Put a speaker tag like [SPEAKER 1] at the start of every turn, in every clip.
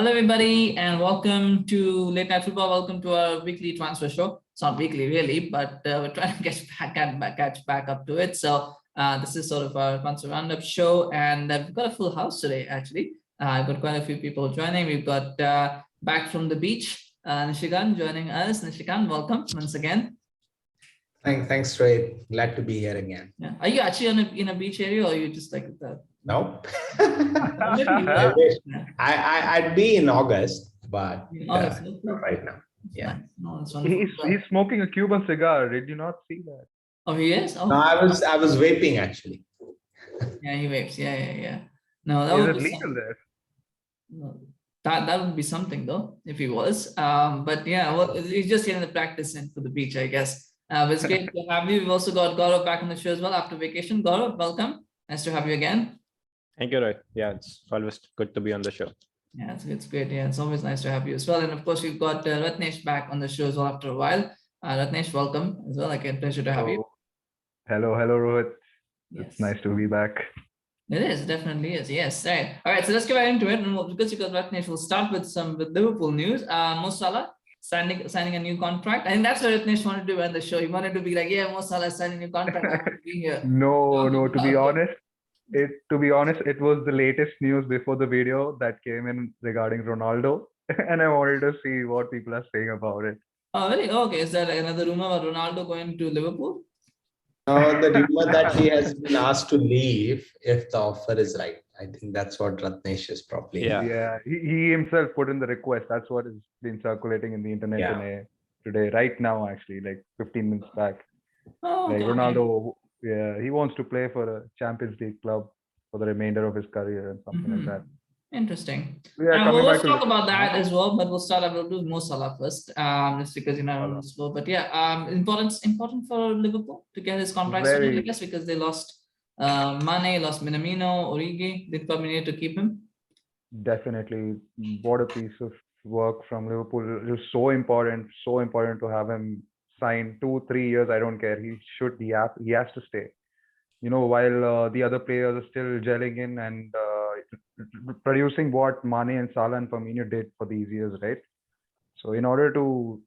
[SPEAKER 1] Hello, everybody, and welcome to Late Night Football. Welcome to our weekly transfer show. It's not weekly, really, but we're trying to catch back up to it. So this is sort of our transfer roundup show, and we've got a full house today. Actually, I've got quite a few people joining. We've got back from the beach, Nishikant joining us. Nishikant, welcome once again.
[SPEAKER 2] Thanks, Ray. Glad to be here again.
[SPEAKER 1] Yeah. Are you actually in a beach area, or are you just like that?
[SPEAKER 2] Nope. I wish. I'd be in August, but not right now. Yeah.
[SPEAKER 1] Nice. No,
[SPEAKER 3] he's smoking a Cuban cigar. Did you not see that?
[SPEAKER 1] Oh, he is? Oh.
[SPEAKER 2] No, I was vaping actually.
[SPEAKER 1] Yeah, he vapes. Yeah. No, that
[SPEAKER 3] Is
[SPEAKER 1] would
[SPEAKER 3] it
[SPEAKER 1] be
[SPEAKER 3] legal there?
[SPEAKER 1] No, that would be something though, if he was. But yeah, well, he's just getting the practice in for the beach, I guess. But it's great to have you. We've also got Gaurav back on the show as well after vacation. Gaurav, welcome. Nice to have you again.
[SPEAKER 4] Thank you, Roy. Yeah, it's always good to be on the show.
[SPEAKER 1] Yeah, it's great. Yeah, it's always nice to have you as well. And of course, we've got Ratnesh back on the show as well after a while. Ratnesh, welcome as well. Again, pleasure to have you.
[SPEAKER 3] Hello, Rohit.
[SPEAKER 1] Yes.
[SPEAKER 3] It's nice to be back.
[SPEAKER 1] It is, definitely is. Yes. Right. All right. So let's get right into it. And because Ratnesh, we'll start with Liverpool news. Mo Salah signing a new contract. I think that's what Ratnesh wanted to do on the show. He wanted to be like, yeah, Mo Salah signing a new contract. I want to be here.
[SPEAKER 3] No. To be honest, it was the latest news before the video that came in regarding Ronaldo, and I wanted to see what people are saying about it.
[SPEAKER 1] Oh, really? Okay. Is there another rumor about Ronaldo going to Liverpool?
[SPEAKER 2] The rumor that he has been asked to leave if the offer is right. I think that's what Ratnesh is probably.
[SPEAKER 3] Yeah. He himself put in the request. That's what has been circulating in the internet today, right now, actually, like 15 minutes back.
[SPEAKER 1] Oh, okay.
[SPEAKER 3] Like Ronaldo, he wants to play for a Champions League club for the remainder of his career and something like that.
[SPEAKER 1] Interesting.
[SPEAKER 3] Yeah,
[SPEAKER 1] we'll talk about that as well, but we'll do Mo Salah first, just because slow. But yeah, important for Liverpool to get his contract sorted, I guess, because they lost Mane, lost Minamino, Origi. They probably need to keep him.
[SPEAKER 3] Definitely, what a piece of work from Liverpool. It was so important to have him sign 2-3 years. I don't care. He has to stay. While the other players are still gelling in and producing what Mane and Salah and Firmino did for these years, right? So in order to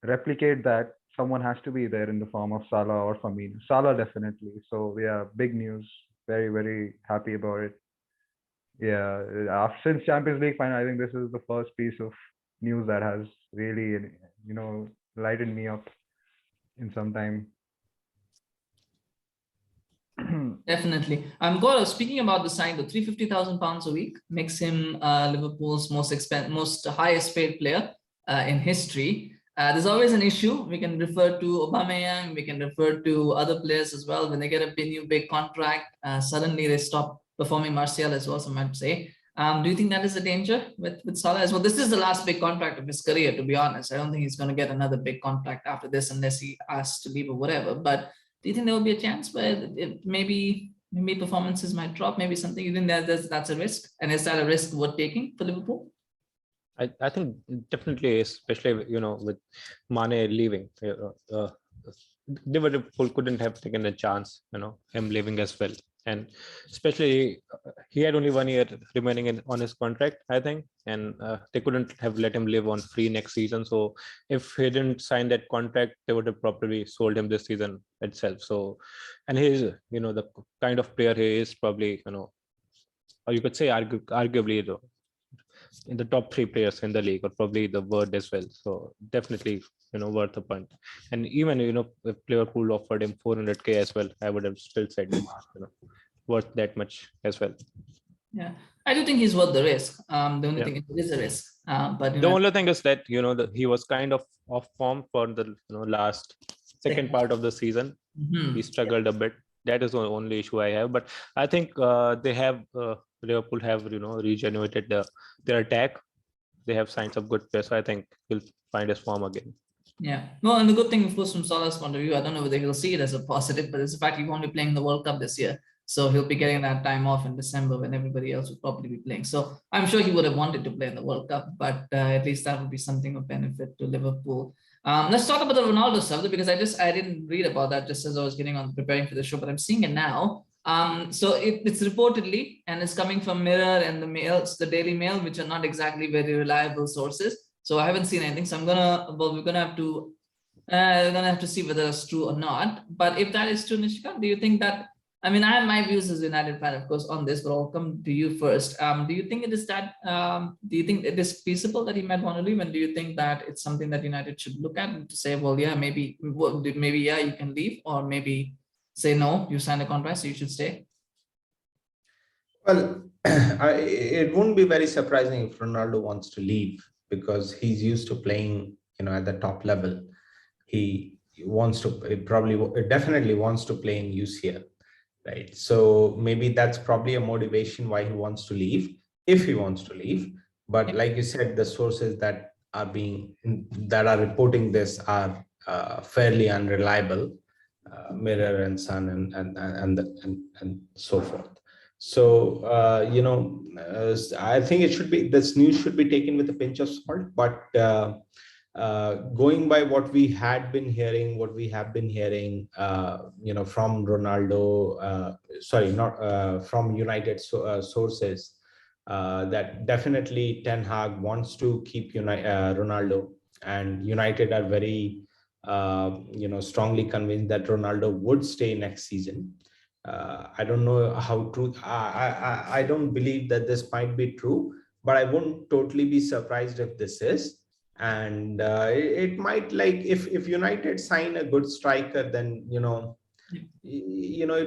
[SPEAKER 3] replicate that, someone has to be there in the form of Salah or Firmino. Salah definitely. So yeah, big news. Very, very happy about it. Yeah, since Champions League final, I think this is the first piece of news that has really, lightened me up in some time.
[SPEAKER 1] Definitely. Gaurav, speaking about the sign, the £350,000 a week makes him Liverpool's most highest paid player in history. There's always an issue. We can refer to Aubameyang, we can refer to other players as well. When they get a new big contract, suddenly they stop performing. Martial as well, some might say. Do you think that is a danger with Salah as well? This is the last big contract of his career, to be honest. I don't think he's going to get another big contract after this unless he asks to leave or whatever. But do you think there will be a chance where maybe performances might drop? Maybe something you think that's a risk, and is that a risk worth taking for Liverpool?
[SPEAKER 4] I think definitely, especially with Mane leaving, Liverpool couldn't have taken a chance, him leaving as well. And especially he had only 1 year remaining on his contract, I think, and they couldn't have let him live on free next season. So if he didn't sign that contract, they would have probably sold him this season itself. So, and he's, the kind of player he is, probably, or you could say arguably in the top 3 players in the league, or probably the world as well. So definitely, worth a punt. And even, if Liverpool offered him 400k as well, I would have still said, worth that much as well.
[SPEAKER 1] Yeah, I do think he's worth the risk. The only thing is a risk. But
[SPEAKER 4] the only thing is that he was kind of off form for the last second part of the season. He struggled a bit. That is the only issue I have. But I think Liverpool have regenerated their attack. They have signed some good players. So I think he'll find his form again.
[SPEAKER 1] Yeah. No, and the good thing, of course, from Salah's point of view, I don't know whether he'll see it as a positive, but it's the fact he won't be playing the World Cup this year. So he'll be getting that time off in December when everybody else would probably be playing. So I'm sure he would have wanted to play in the World Cup, but at least that would be something of benefit to Liverpool. Let's talk about the Ronaldo stuff, because I didn't read about that just as I was preparing for the show, but I'm seeing it now. So it's reportedly, and it's coming from Mirror and the Daily Mail, which are not exactly very reliable sources. So I haven't seen anything. So we're gonna have to see whether it's true or not. But if that is true, Nishikant, do you think that? I mean, I have my views as a United fan, of course, on this, but I'll come to you first. Do you think it is that? Do you think it is feasible that he might want to leave, and do you think that it's something that United should look at to say, well, yeah, maybe yeah, you can leave, or maybe say no, you signed a contract, so you should stay?
[SPEAKER 2] Well, it wouldn't be very surprising if Ronaldo wants to leave, because he's used to playing, at the top level. He definitely wants to play in UCL, right? So maybe that's probably a motivation why he wants to leave, if he wants to leave. But like you said, the sources that are reporting this are fairly unreliable, Mirror and Sun and so forth. So I think this news should be taken with a pinch of salt. But going by what we have been hearing, from Ronaldo, from United sources, that definitely Ten Hag wants to keep Ronaldo, and United are very, strongly convinced that Ronaldo would stay next season. I don't know how true. I don't believe that this might be true, but I wouldn't totally be surprised if this is. And it might, like, if United sign a good striker, then it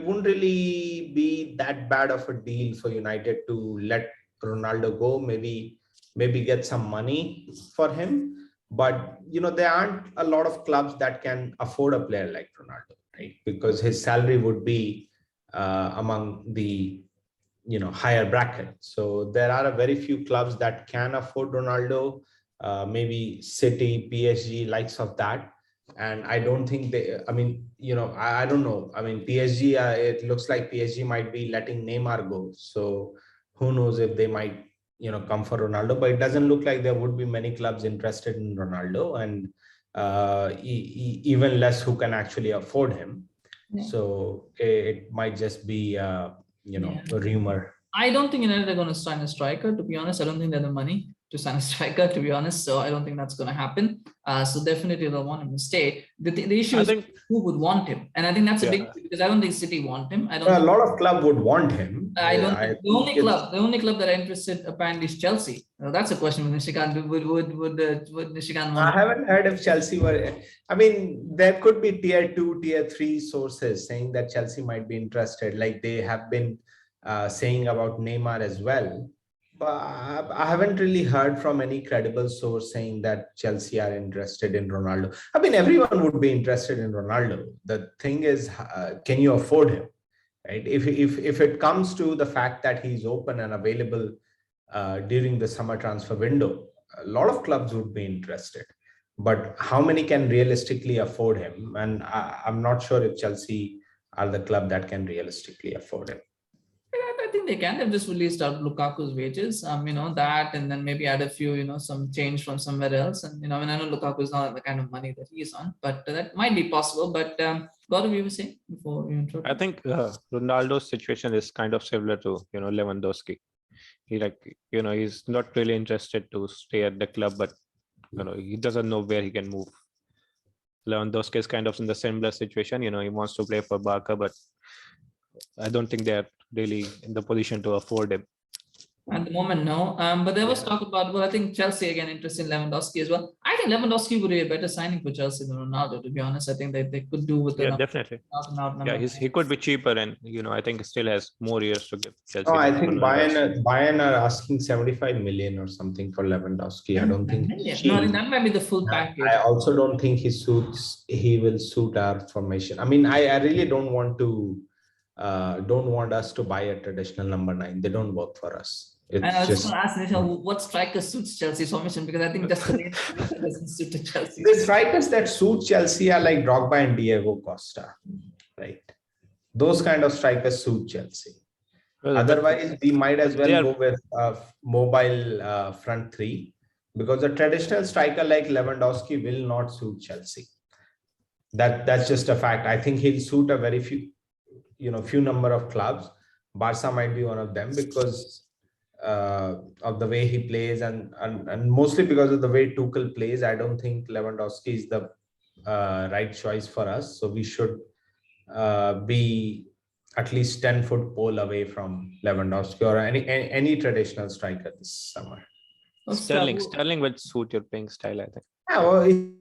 [SPEAKER 2] wouldn't really be that bad of a deal for United to let Ronaldo go. Maybe get some money for him, but there aren't a lot of clubs that can afford a player like Ronaldo, right? Because his salary would be among the higher bracket. So there are a very few clubs that can afford Ronaldo. Maybe City, PSG, likes of that. And I don't think I don't know. I mean, PSG, it looks like PSG might be letting Neymar go. So who knows if they might, come for Ronaldo, but it doesn't look like there would be many clubs interested in Ronaldo, and even less who can actually afford him. Yeah. So it might just be, a rumor.
[SPEAKER 1] I don't think United are going to sign a striker, to be honest. I don't think they have the money to sign a striker, to be honest. So I don't think that's going to happen. So definitely they'll want him to stay. The issue is who would want him. And I think that's a big, because I don't think City want him. A
[SPEAKER 2] lot of clubs would want him.
[SPEAKER 1] The only club that are interested apparently is Chelsea. That's a question with Nishikant. Would Nishikant want
[SPEAKER 2] I haven't heard if Chelsea were. I mean, there could be tier 2, tier 3 sources saying that Chelsea might be interested, like they have been saying about Neymar as well. But I haven't really heard from any credible source saying that Chelsea are interested in Ronaldo. I mean, everyone would be interested in Ronaldo. The thing is, can you afford him? Right? If it comes to the fact that he's open and available during the summer transfer window, a lot of clubs would be interested. But how many can realistically afford him? And I'm not sure if Chelsea are the club that can realistically afford him.
[SPEAKER 1] I think they can. They've just released out Lukaku's wages, that, and then maybe add a few, some change from somewhere else. And, I know Lukaku is not the kind of money that he's on, but that might be possible. But Gaurav, you were saying before we interrupt?
[SPEAKER 4] I think Ronaldo's situation is kind of similar to, Lewandowski. He's not really interested to stay at the club, but, he doesn't know where he can move. Lewandowski is kind of in the similar situation. He wants to play for Barca, but I don't think they're really in the position to afford him.
[SPEAKER 1] At the moment, no. But there was talk about, I think Chelsea again interested in Lewandowski as well. I think Lewandowski would be a better signing for Chelsea than Ronaldo, to be honest. I think they could do with
[SPEAKER 4] definitely. He could be cheaper, and I think he still has more years to give Chelsea.
[SPEAKER 2] Oh, I think Bayern are asking 75 million or something for Lewandowski. I don't think.
[SPEAKER 1] No, I think that might be the full package.
[SPEAKER 2] I also don't think he will suit our formation. I mean, I really don't want us to buy a traditional number 9. They don't work for us.
[SPEAKER 1] And I was just going to ask Nisha, what striker suits Chelsea's formation? Because I think that's the name doesn't suit Chelsea.
[SPEAKER 2] The strikers that suit Chelsea are like Drogba and Diego Costa, right? Those kind of strikers suit Chelsea. Well, otherwise, we might as well go with mobile front 3, because a traditional striker like Lewandowski will not suit Chelsea. That's just a fact. I think he'll suit a very few. few number of clubs. Barca might be one of them because of the way he plays and mostly because of the way Tuchel plays. I don't think Lewandowski is the right choice for us. So we should be at least 10-foot pole away from Lewandowski or any traditional striker this summer.
[SPEAKER 4] Sterling would suit your playing style, I think.
[SPEAKER 2] Yeah, well,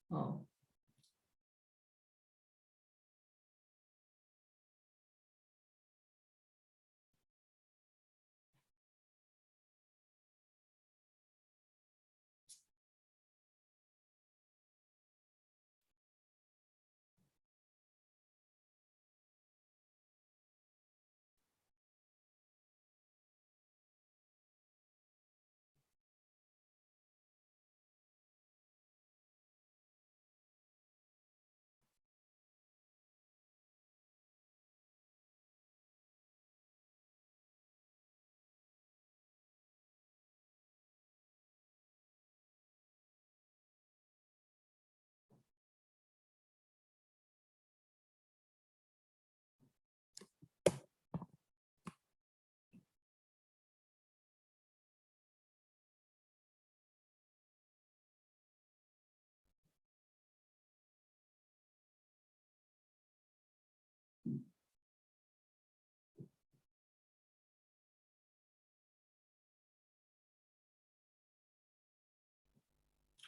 [SPEAKER 1] Oh.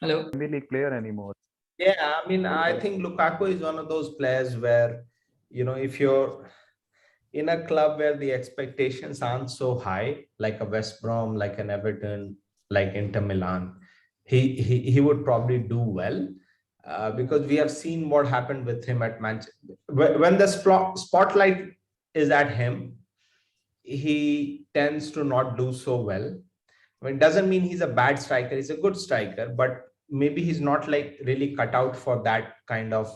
[SPEAKER 1] Hello.
[SPEAKER 3] Premier League player anymore.
[SPEAKER 2] yeah, I mean, I think Lukaku is one of those players where, if you're in a club where the expectations aren't so high, like a West Brom, like an Everton, like Inter Milan, he would probably do well because we have seen what happened with him at Manchester. When the spotlight is at him, he tends to not do so well. I mean, it doesn't mean he's a bad striker. He's a good striker, but maybe he's not like really cut out for that kind of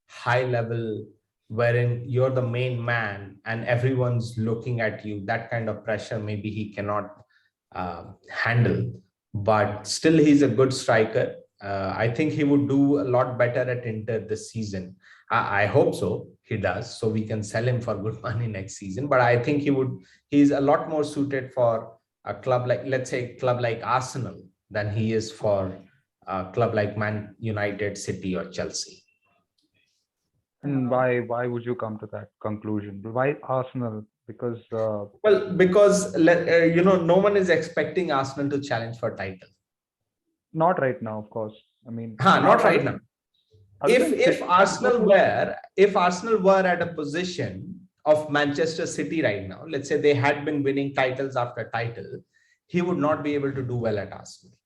[SPEAKER 2] high level wherein you're the main man and everyone's looking at you. That kind of pressure, maybe he cannot handle. But still, he's a good striker. I think he would do a lot better at Inter this season. I hope so. He does, so we can sell him for good money next season. But I think he's a lot more suited for a club like, let's say, club like Arsenal than he is for a club like Man United, City, or Chelsea.
[SPEAKER 3] And why would you come to that conclusion? Why Arsenal? Because
[SPEAKER 2] because no one is expecting Arsenal to challenge for title.
[SPEAKER 3] not right now, of course. I mean,
[SPEAKER 2] not right now. If Arsenal
[SPEAKER 3] Liverpool-
[SPEAKER 2] were at a position of Manchester City right now, let's say they had been winning titles after title, he would not be able to do well at Arsenal.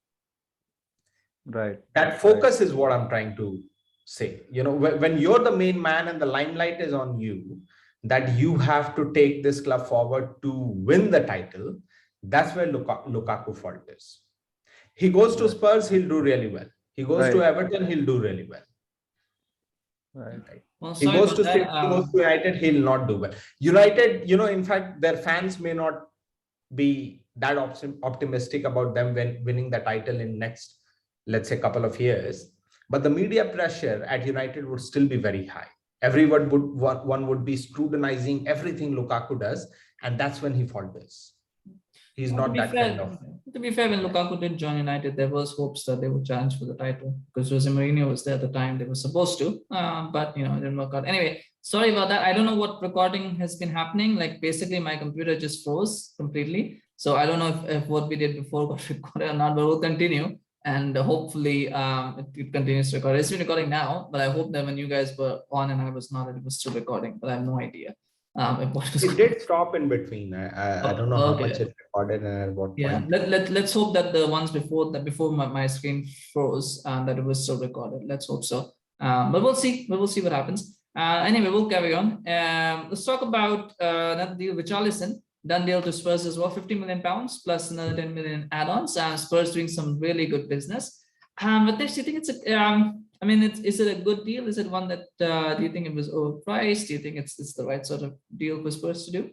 [SPEAKER 3] right.
[SPEAKER 2] That focus is what I'm trying to say. When you're the main man and the limelight is on you, that you have to take this club forward to win the title, that's where Lukaku fault is. He goes to Spurs, he'll do really well. He goes to Everton, he'll do really well.
[SPEAKER 3] Right.
[SPEAKER 1] Well,
[SPEAKER 2] He
[SPEAKER 1] sorry
[SPEAKER 2] goes
[SPEAKER 1] about
[SPEAKER 2] to
[SPEAKER 1] that.
[SPEAKER 2] City, he goes to United, he'll not do well. United, in fact, their fans may not be that optimistic about them winning the title in next, let's say, couple of years. But the media pressure at United would still be very high. Everyone would be scrutinizing everything Lukaku does, and that's when he falters. He's
[SPEAKER 1] Well,
[SPEAKER 2] not that kind of.
[SPEAKER 1] To be fair, when Lukaku did join United, there was hopes that they would challenge for the title because Jose Mourinho was there at the time. They were supposed to, but it didn't work out. Anyway, sorry about that. I don't know what recording has been happening. Like basically, my computer just froze completely. So I don't know if what we did before got recorded or not, but we'll continue. And hopefully it continues to record. It's been recording now, but I hope that when you guys were on and I was not, it was still recording, but I have no idea.
[SPEAKER 2] It did stop in between. I don't know how much it recorded and at what point.
[SPEAKER 1] Yeah, let's hope that the ones before my screen froze and that it was still recorded. Let's hope so. But we'll see. We will see what happens. Anyway, we'll carry on. Let's talk about that deal with Richarlison. Done deal to Spurs as well, £50 million plus another 10 million add-ons. Spurs doing some really good business. But do you think it's is it a good deal? Is it one that do you think it was overpriced? Do you think it's the right sort of deal for Spurs to do?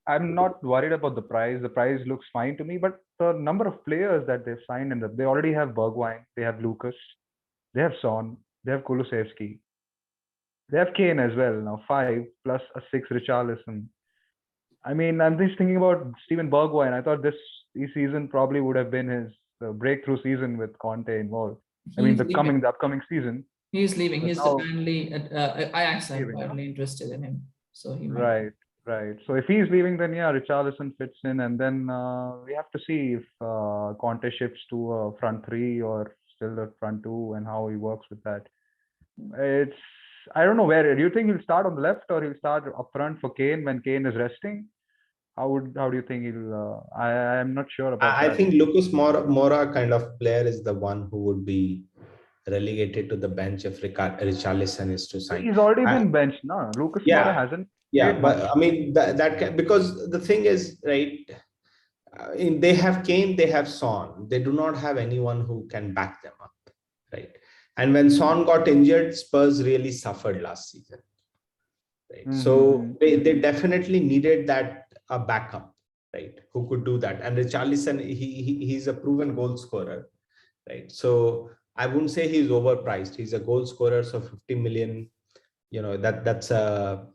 [SPEAKER 3] I'm not worried about the price. The price looks fine to me, but the number of players that they've signed they already have Bergwijn, they have Lucas, they have Son, they have Kulusevski. They have Kane as well now, 5 plus a 6 Richarlison. I mean, I'm just thinking about Steven Bergwijn. I thought this season probably would have been his breakthrough season with Conte involved. I mean, the upcoming season.
[SPEAKER 1] He's leaving.
[SPEAKER 3] But
[SPEAKER 1] He's
[SPEAKER 3] now-
[SPEAKER 1] apparently Ajax are
[SPEAKER 3] Leaving, huh?
[SPEAKER 1] apparently interested in him. So he might.
[SPEAKER 3] Right. So if he's leaving, then yeah, Richarlison fits in, and then we have to see if Conte shifts to a front 3 or still the front 2, and how he works with that. I don't know where. Do you think he'll start on the left, or he'll start up front for Kane when Kane is resting? How do you think he'll? I'm not sure about
[SPEAKER 2] I
[SPEAKER 3] that.
[SPEAKER 2] think Lucas Moura kind of player is the one who would be relegated to the bench if Richarlison is to sign.
[SPEAKER 3] He's already been benched, no? Lucas Moura hasn't.
[SPEAKER 2] Yeah,
[SPEAKER 3] played
[SPEAKER 2] but
[SPEAKER 3] much.
[SPEAKER 2] I mean because the thing is, right, they have Kane, they have Son. They do not have anyone who can back them up, right? And when Son got injured, Spurs really suffered last season, right? So they definitely needed that a backup, right, who could do that. And Richarlison, he's a proven goal scorer, right? So I wouldn't say he's overpriced. He's a goal scorer, so 50 million, that's a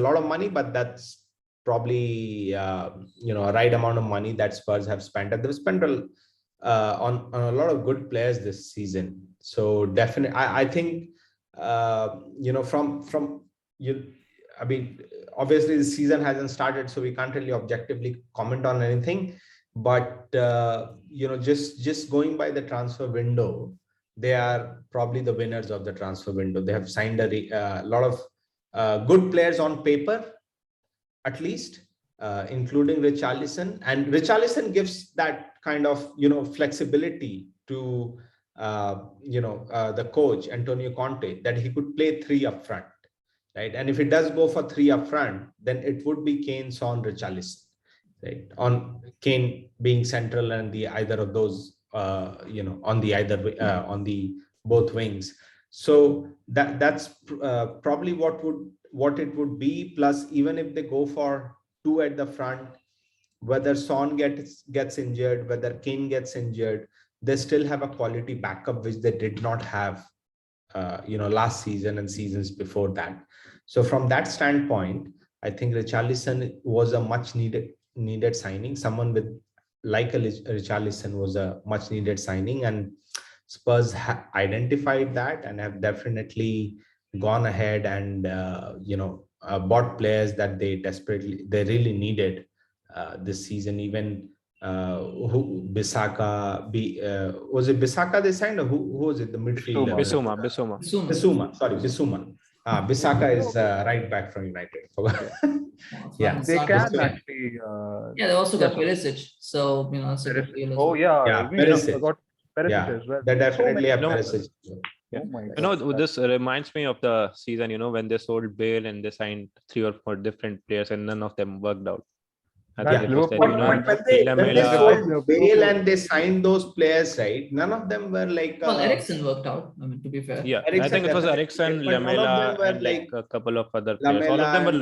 [SPEAKER 2] lot of money, but that's probably a right amount of money that Spurs have spent, and they've spent on a lot of good players this season. So definitely, I think from you. I mean, obviously the season hasn't started, so we can't really objectively comment on anything. But just going by the transfer window, they are probably the winners of the transfer window. They have signed a lot of good players on paper, at least, including Richarlison. And Richarlison gives that kind of flexibility to the coach Antonio Conte, that he could play 3 up front, right? And if it does go for 3 up front, then it would be Kane, Son, Richarlison, right? On Kane being central and the either of those on the both wings. So that's probably what it would be. Plus, even if they go for 2 at the front, whether Son gets injured, whether Kane gets injured, they still have a quality backup, which they did not have last season and seasons before that. So from that standpoint, I think Richarlison was a much needed signing. Someone with like a Richarlison was a much needed signing, and Spurs have identified that and have definitely gone ahead and bought players that they really needed this season. Even Bissaka, was it Bissaka they signed, or who was it, the midfielder?
[SPEAKER 4] Bissouma.
[SPEAKER 2] Sorry, Bissouma. Bissaka is right back from United. Yeah,
[SPEAKER 3] they can actually.
[SPEAKER 1] They also got Perisic. So it's a good deal as well.
[SPEAKER 3] Perisic. Got Perisic as well.
[SPEAKER 2] They definitely have Perisic.
[SPEAKER 4] This reminds me of the season, when they sold Bale and they signed 3 or 4 different players, and none of them worked out.
[SPEAKER 2] When they sold Bale and they signed those players, right? None of them were like.
[SPEAKER 1] Well, Eriksen worked out. I mean, to be fair.
[SPEAKER 4] Yeah, I think it was Eriksen, Lamela, and like a couple of other players. All of them were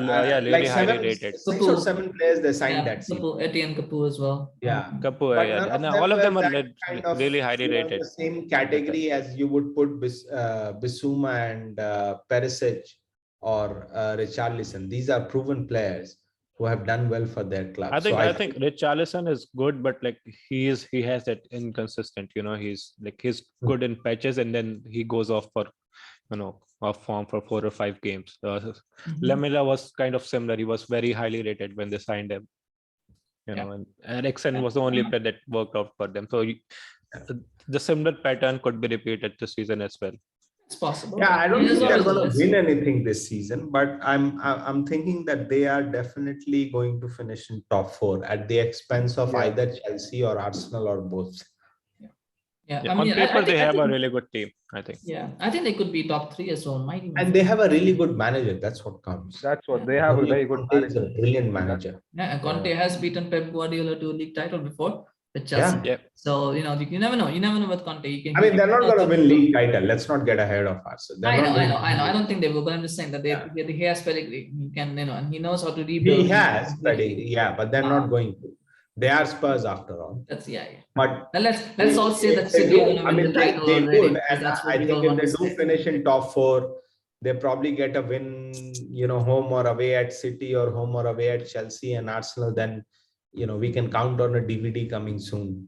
[SPEAKER 4] really highly rated.
[SPEAKER 2] 6 or 7 players they signed that season.
[SPEAKER 1] Etienne Capoue as well.
[SPEAKER 2] Yeah,
[SPEAKER 4] Capoue. And all of them are really highly rated.
[SPEAKER 2] The same category as you would put Bissouma and Perisic or Richarlison. These are proven players who have done well for their club.
[SPEAKER 4] I think Richarlison is good, but like he has that inconsistent. He's good in patches, and then he goes off for off form for 4 or 5 games. Lamela was kind of similar. He was very highly rated when they signed him. And Eriksen was the only player that worked out for them. So the similar pattern could be repeated this season as well.
[SPEAKER 1] It's possible.
[SPEAKER 2] Yeah, I don't think they're going to win anything this season, but I'm thinking that they are definitely going to finish in top 4 at the expense of either Chelsea or Arsenal or both.
[SPEAKER 4] On paper, they have a really good team, I think.
[SPEAKER 1] Yeah, I think they could be top 3 as well.
[SPEAKER 2] And they have a really good manager. That's what counts.
[SPEAKER 3] That's what they have, a very good manager.
[SPEAKER 2] A brilliant manager.
[SPEAKER 1] Yeah, and Conte has beaten Pep Guardiola to a league title before. So you never know. You never know with Conte.
[SPEAKER 2] They're not going to win league title. Let's not get ahead of us.
[SPEAKER 1] I know. I don't think they will. But I'm just saying that he has pedigree. He can, and he knows how to rebuild.
[SPEAKER 2] He has pedigree, but they're not going to. They are Spurs after all.
[SPEAKER 1] That's
[SPEAKER 2] But
[SPEAKER 1] let's all say that City are going to win the title already.
[SPEAKER 2] And I think if they do finish in top 4, they probably get a win, home or away at City or home or away at Chelsea and Arsenal, then, we can count on a DVD coming soon.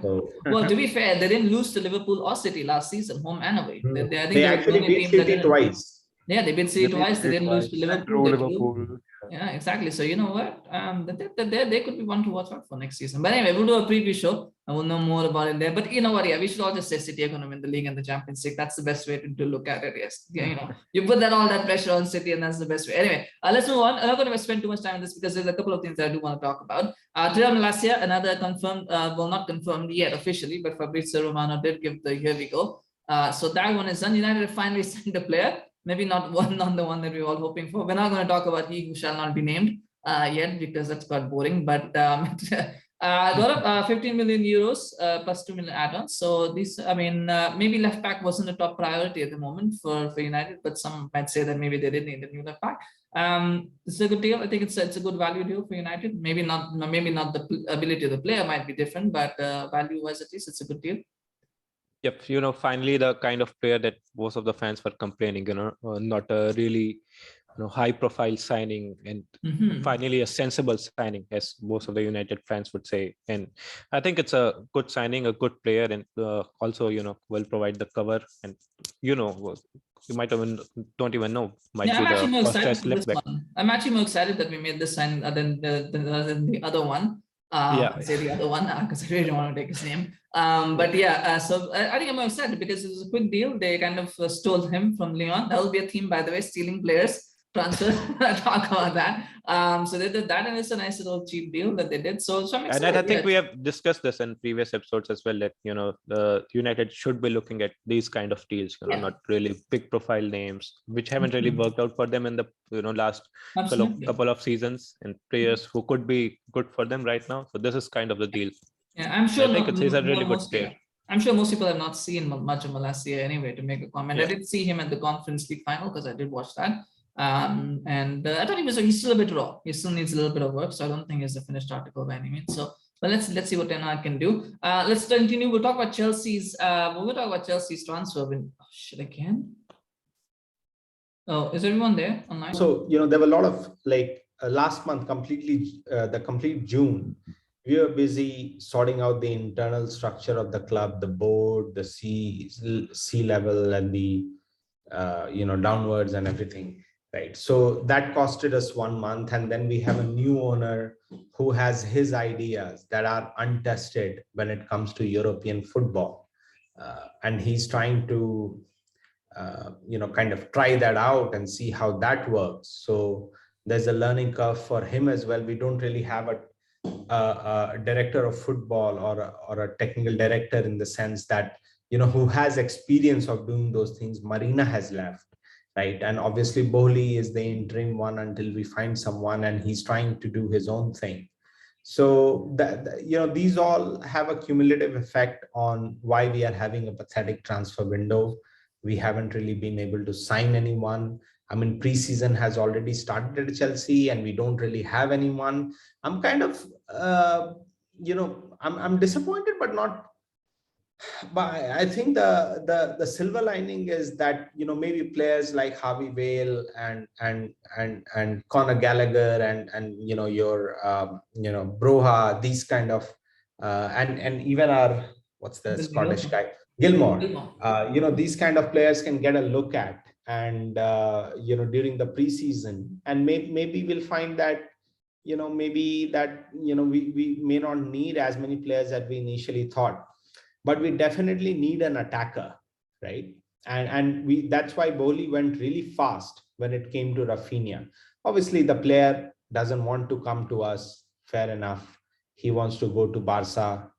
[SPEAKER 2] So
[SPEAKER 1] Well, to be fair, they didn't lose to Liverpool or City last season, home and away. I think
[SPEAKER 2] they
[SPEAKER 1] they were the
[SPEAKER 2] actually
[SPEAKER 1] only
[SPEAKER 2] beat
[SPEAKER 1] team that
[SPEAKER 2] City
[SPEAKER 1] didn't.
[SPEAKER 2] twice.
[SPEAKER 1] Yeah, they beat City twice. They didn't lose to
[SPEAKER 3] And
[SPEAKER 1] Liverpool.
[SPEAKER 3] drew
[SPEAKER 1] They drew.
[SPEAKER 3] Liverpool.
[SPEAKER 1] Yeah, exactly. So you know what? They could be one to watch out for next season. But anyway, we'll do a preview show and we'll know more about it there. But you know what? Yeah, we should all just say City are going to win the league and the Champions League. That's the best way to look at it. Yes, yeah, you put all that pressure on City, and that's the best way. Anyway, let's move on. I'm not going to spend too much time on this because there's a couple of things that I do want to talk about. Malacia, another confirmed, well, not confirmed yet officially, but Fabrizio Romano did give the here we go. So that one is done. United have finally signed a player. Maybe not the one that we were all hoping for. We're not going to talk about he who shall not be named yet because that's quite boring. But Gaurav, 15 million euros plus 2 million add-ons. So these, maybe left back wasn't a top priority at the moment for United, but some might say that maybe they did need a new left back. It's a good deal. I think it's a good value deal for United. Maybe not the ability of the player might be different, but value-wise at least it's a good deal.
[SPEAKER 4] Yep, finally the kind of player that most of the fans were complaining, not a really high-profile signing, and finally a sensible signing, as most of the United fans would say. And I think it's a good signing, a good player, and also will provide the cover. And you might even don't even know.
[SPEAKER 1] I'm actually more excited for this one. I'm actually more excited that we made this signing than the other one. I say the other one because I really don't want to take his name. But yeah, so I think I'm more excited because it was a quick deal. They kind of stole him from Lyon. That will be a theme, by the way, stealing players, transfer. Talk about that. So they did that, and it's a nice little cheap deal that they did. So I'm excited.
[SPEAKER 4] And I think we have discussed this in previous episodes as well, that the United should be looking at these kind of deals, not really big profile names, which haven't really worked out for them in the last couple of seasons, and players who could be good for them right now. So this is kind of the deal.
[SPEAKER 1] Yeah, I'm sure.
[SPEAKER 4] I think he's a really good player.
[SPEAKER 1] I'm sure most people have not seen much of Malacia anyway to make a comment.
[SPEAKER 4] Yeah.
[SPEAKER 1] I did see him at the Conference League final because I did watch that. And I thought he's still a bit raw. He still needs a little bit of work. So I don't think it's a finished article by any means. So, but let's see what Ten Hag can do. Let's continue. We'll talk about Chelsea's. We'll talk about Chelsea's transfer. Shit, again. Oh, is everyone there online?
[SPEAKER 2] So there were a lot of last month, the complete June. We were busy sorting out the internal structure of the club, the board, the C level, and the downwards and everything, right? So that costed us 1 month, and then we have a new owner who has his ideas that are untested when it comes to European football, and he's trying to kind of try that out and see how that works. So there's a learning curve for him as well. We don't really have a director of football or a technical director in the sense that who has experience of doing those things. Marina has left, right? And obviously Boehly is the interim one until we find someone, and he's trying to do his own thing. So these all have a cumulative effect on why we are having a pathetic transfer window. We haven't really been able to sign anyone. I mean, preseason has already started at Chelsea, and we don't really have anyone. I'm kind of, I'm disappointed, but not. But I think the silver lining is that maybe players like Harvey Vale and Conor Gallagher and your Broha, these kind of and even our what's the Scottish guy Gilmore. These kind of players can get a look at, and during the preseason, and maybe we'll find that maybe that we may not need as many players that we initially thought, but we definitely need an attacker, right? And that's why Boehly went really fast when it came to Raphinha. Obviously the player doesn't want to come to us, fair enough. He wants to go to Barca.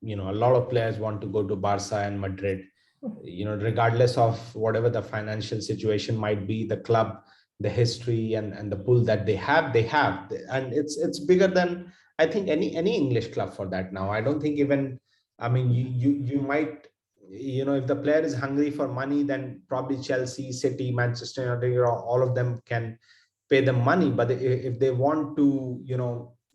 [SPEAKER 2] A lot of players want to go to Barca and Madrid, regardless of whatever the financial situation might be, the club, the history and the pull that they have, and it's bigger than I think any English club for that now. I don't think even, I mean, you might, if the player is hungry for money, then probably Chelsea, City, Manchester United, all of them can pay them money. But if they want to,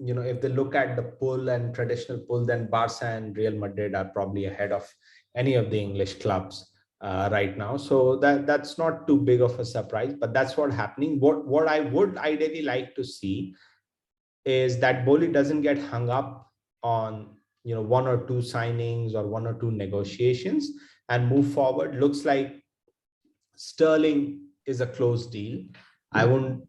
[SPEAKER 2] if they look at the pull and traditional pull, then Barca and Real Madrid are probably ahead of any of the English clubs. right now. So that's not too big of a surprise, but that's what's happening. What I would ideally like to see is that Boehly doesn't get hung up on one or two signings or one or two negotiations and move forward. Looks like Sterling is a closed deal. I wouldn't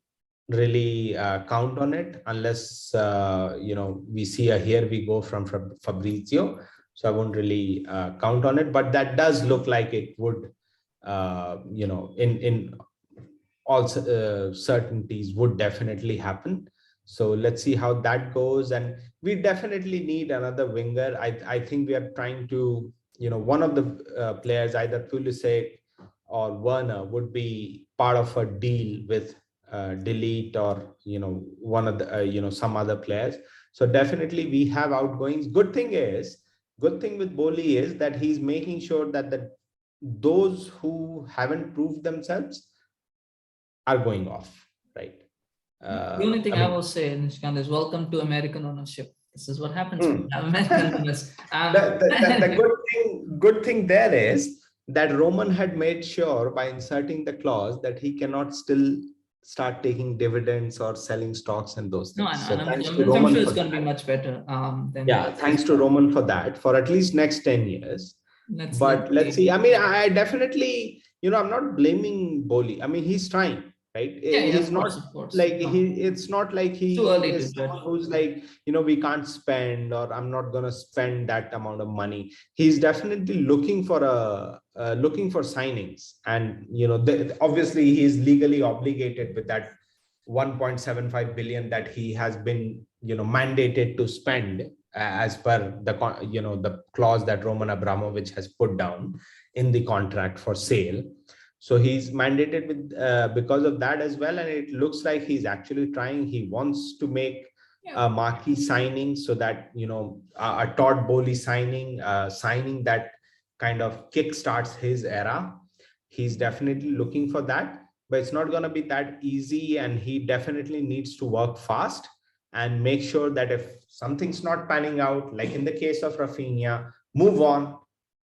[SPEAKER 2] really count on it unless we see a here we go from Fabrizio. So I won't really count on it, but that does look like it would, in all certainties would definitely happen. So let's see how that goes. And we definitely need another winger. I think we are trying to, one of the players, either Pulisic or Werner, would be part of a deal with Delete or one of the some other players. So definitely we have outgoings. Good thing with Boehly is that he's making sure that those who haven't proved themselves are going off, right?
[SPEAKER 1] The only thing I will say, Nishikant, is welcome to American ownership. This is what happens when you have American owners.
[SPEAKER 2] The good thing there is that Roman had made sure by inserting the clause that he cannot still start taking dividends or selling stocks and those things.
[SPEAKER 1] No, I'm sure it's going to be much better.
[SPEAKER 2] Thanks to Roman for that, for at least next 10 years. Let's see. I mean, I definitely, I'm not blaming Boehly. I mean, he's trying. Right? He's not like it's not like he is someone who's like, we can't spend, or I'm not going to spend that amount of money. He's definitely looking for signings, and obviously he is legally obligated with that 1.75 billion that he has been mandated to spend as per the clause that Roman Abramovich has put down in the contract for sale. So he's mandated with because of that as well. And it looks like he's actually trying. He wants to make a marquee signing so that, a Todd Boehly signing that kind of kickstarts his era. He's definitely looking for that, but it's not going to be that easy. And he definitely needs to work fast and make sure that if something's not panning out, like in the case of Raphinha, move on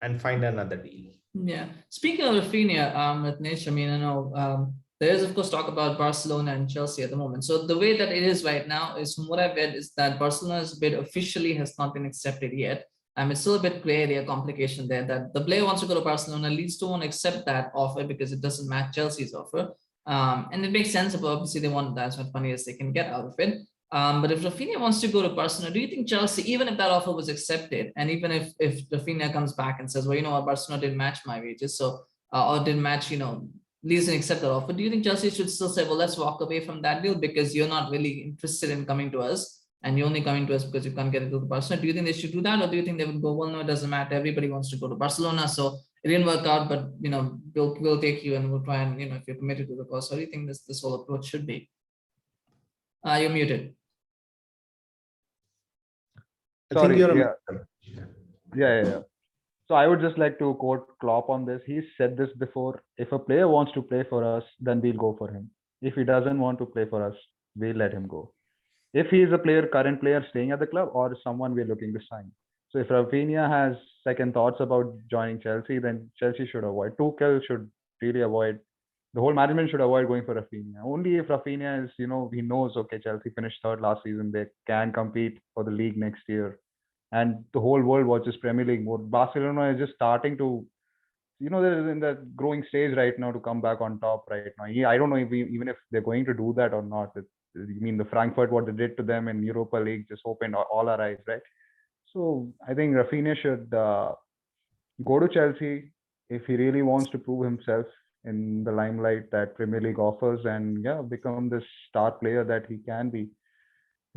[SPEAKER 2] and find another deal.
[SPEAKER 1] Yeah. Speaking of Raphinha, Ratnesh, I mean, I know there is, of course, talk about Barcelona and Chelsea at the moment. So the way that it is right now is, from what I've read, is that Barcelona's bid officially has not been accepted yet. It's still a bit gray area complication there, that the player wants to go to Barcelona, Leeds don't want to accept that offer because it doesn't match Chelsea's offer. And it makes sense, but obviously they want as much money as they can get out of it. But if Raphinha wants to go to Barcelona, do you think Chelsea, even if that offer was accepted, and even if Raphinha comes back and says, well, what, Barcelona didn't match my wages, so or didn't match, Leeds didn't accept that offer, do you think Chelsea should still say, well, let's walk away from that deal because you're not really interested in coming to us, and you're only coming to us because you can't get into Barcelona? Do you think they should do that, or do you think they would go, well, no, it doesn't matter, everybody wants to go to Barcelona, so it didn't work out, but we'll take you and we'll try and if you're committed to the cause? How do you think this whole approach should be? You're muted.
[SPEAKER 3] Sorry, yeah. So I would just like to quote Klopp on this. He said this before: if a player wants to play for us, then we'll go for him. If he doesn't want to play for us, we'll let him go. If he is a current player staying at the club, or someone we're looking to sign. So if Raphinha has second thoughts about joining Chelsea, then Chelsea should avoid. Tuchel should really avoid. The whole management should avoid going for Raphinha. Only if Raphinha is, he knows, okay, Chelsea finished third last season, they can compete for the league next year. And the whole world watches Premier League more. Barcelona is just starting to, they're in the growing stage right now to come back on top right now. I don't know even if they're going to do that or not. You mean the Frankfurt, what they did to them in Europa League just opened all our eyes, right? So I think Raphinha should go to Chelsea if he really wants to prove himself in the limelight that Premier League offers, and become this star player that he can be.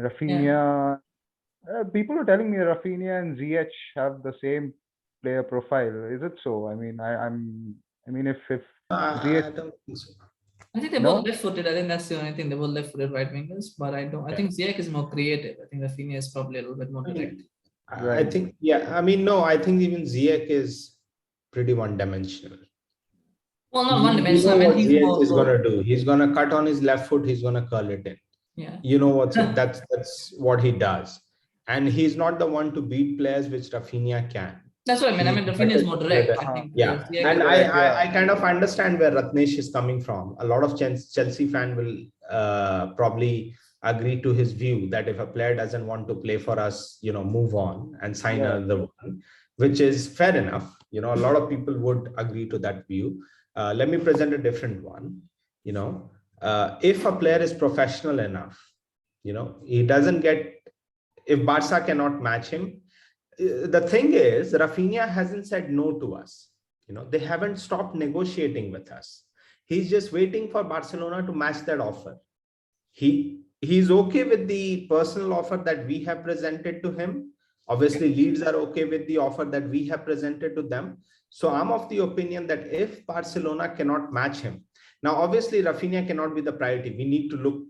[SPEAKER 3] Raphinha, people are telling me Raphinha and Ziyech have the same player profile. Is it so? I mean, if Ziyech,
[SPEAKER 2] I don't think so.
[SPEAKER 1] I think they're both left-footed. I think that's the only thing. They're both left-footed right wingers, but I think Ziyech is more creative. I think Raphinha is probably a little bit more direct.
[SPEAKER 2] I think, I think even Ziyech is pretty one-dimensional.
[SPEAKER 1] Well, not one-dimensional.
[SPEAKER 2] What Ziyech is going to do? He's going to cut on his left foot. He's going to curl it in.
[SPEAKER 1] Yeah.
[SPEAKER 2] That's what he does. And he's not the one to beat players, which Raphinha can.
[SPEAKER 1] That's what I mean. I mean, Raphinha is more direct. I think.
[SPEAKER 2] Yeah, and I kind of understand where Ratnesh is coming from. A lot of Chelsea fan will probably agree to his view that if a player doesn't want to play for us, move on and sign another one, which is fair enough. A lot of people would agree to that view. Let me present a different one. If a player is professional enough, he doesn't get, if Barca cannot match him, the thing is, Raphinha hasn't said no to us. They haven't stopped negotiating with us. He's just waiting for Barcelona to match that offer. He's okay with the personal offer that we have presented to him. Obviously, Leeds are okay with the offer that we have presented to them. So I'm of the opinion that if Barcelona cannot match him, now obviously Raphinha cannot be the priority. We need to look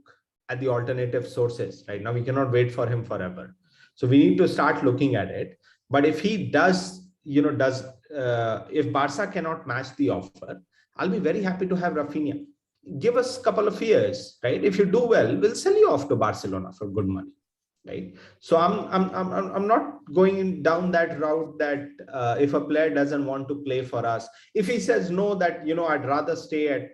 [SPEAKER 2] at the alternative sources. Right now, we cannot wait for him forever. So we need to start looking at it. But if he does, if Barca cannot match the offer, I'll be very happy to have Raphinha. Give us a couple of years, right? If you do well, we'll sell you off to Barcelona for good money, right? So I'm not going down that route that if a player doesn't want to play for us, if he says no, that I'd rather stay at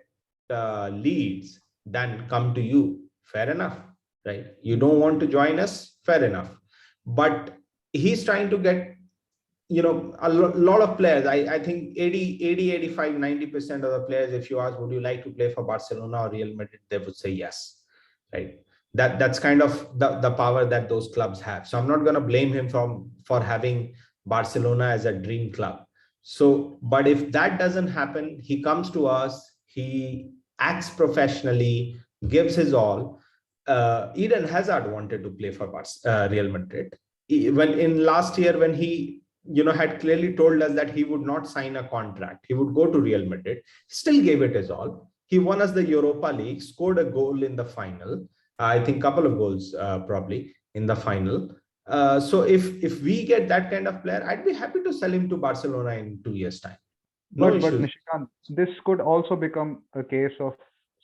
[SPEAKER 2] Leeds than come to you, fair enough, right? You don't want to join us, fair enough. But he's trying to get, a lot of players. I think 85, 90% of the players, if you ask, would you like to play for Barcelona or Real Madrid? They would say yes, right? That's kind of the power that those clubs have. So I'm not going to blame him for having Barcelona as a dream club. So, but if that doesn't happen, he comes to us, he acts professionally, gives his all. Eden Hazard wanted to play for Real Madrid. When in last year, when he had clearly told us that he would not sign a contract, he would go to Real Madrid, still gave it his all. He won us the Europa League, scored a goal in the final. I think a couple of goals probably in the final. So if we get that kind of player, I'd be happy to sell him to Barcelona in 2 years' time.
[SPEAKER 3] But Nishikant, this could also become a case of,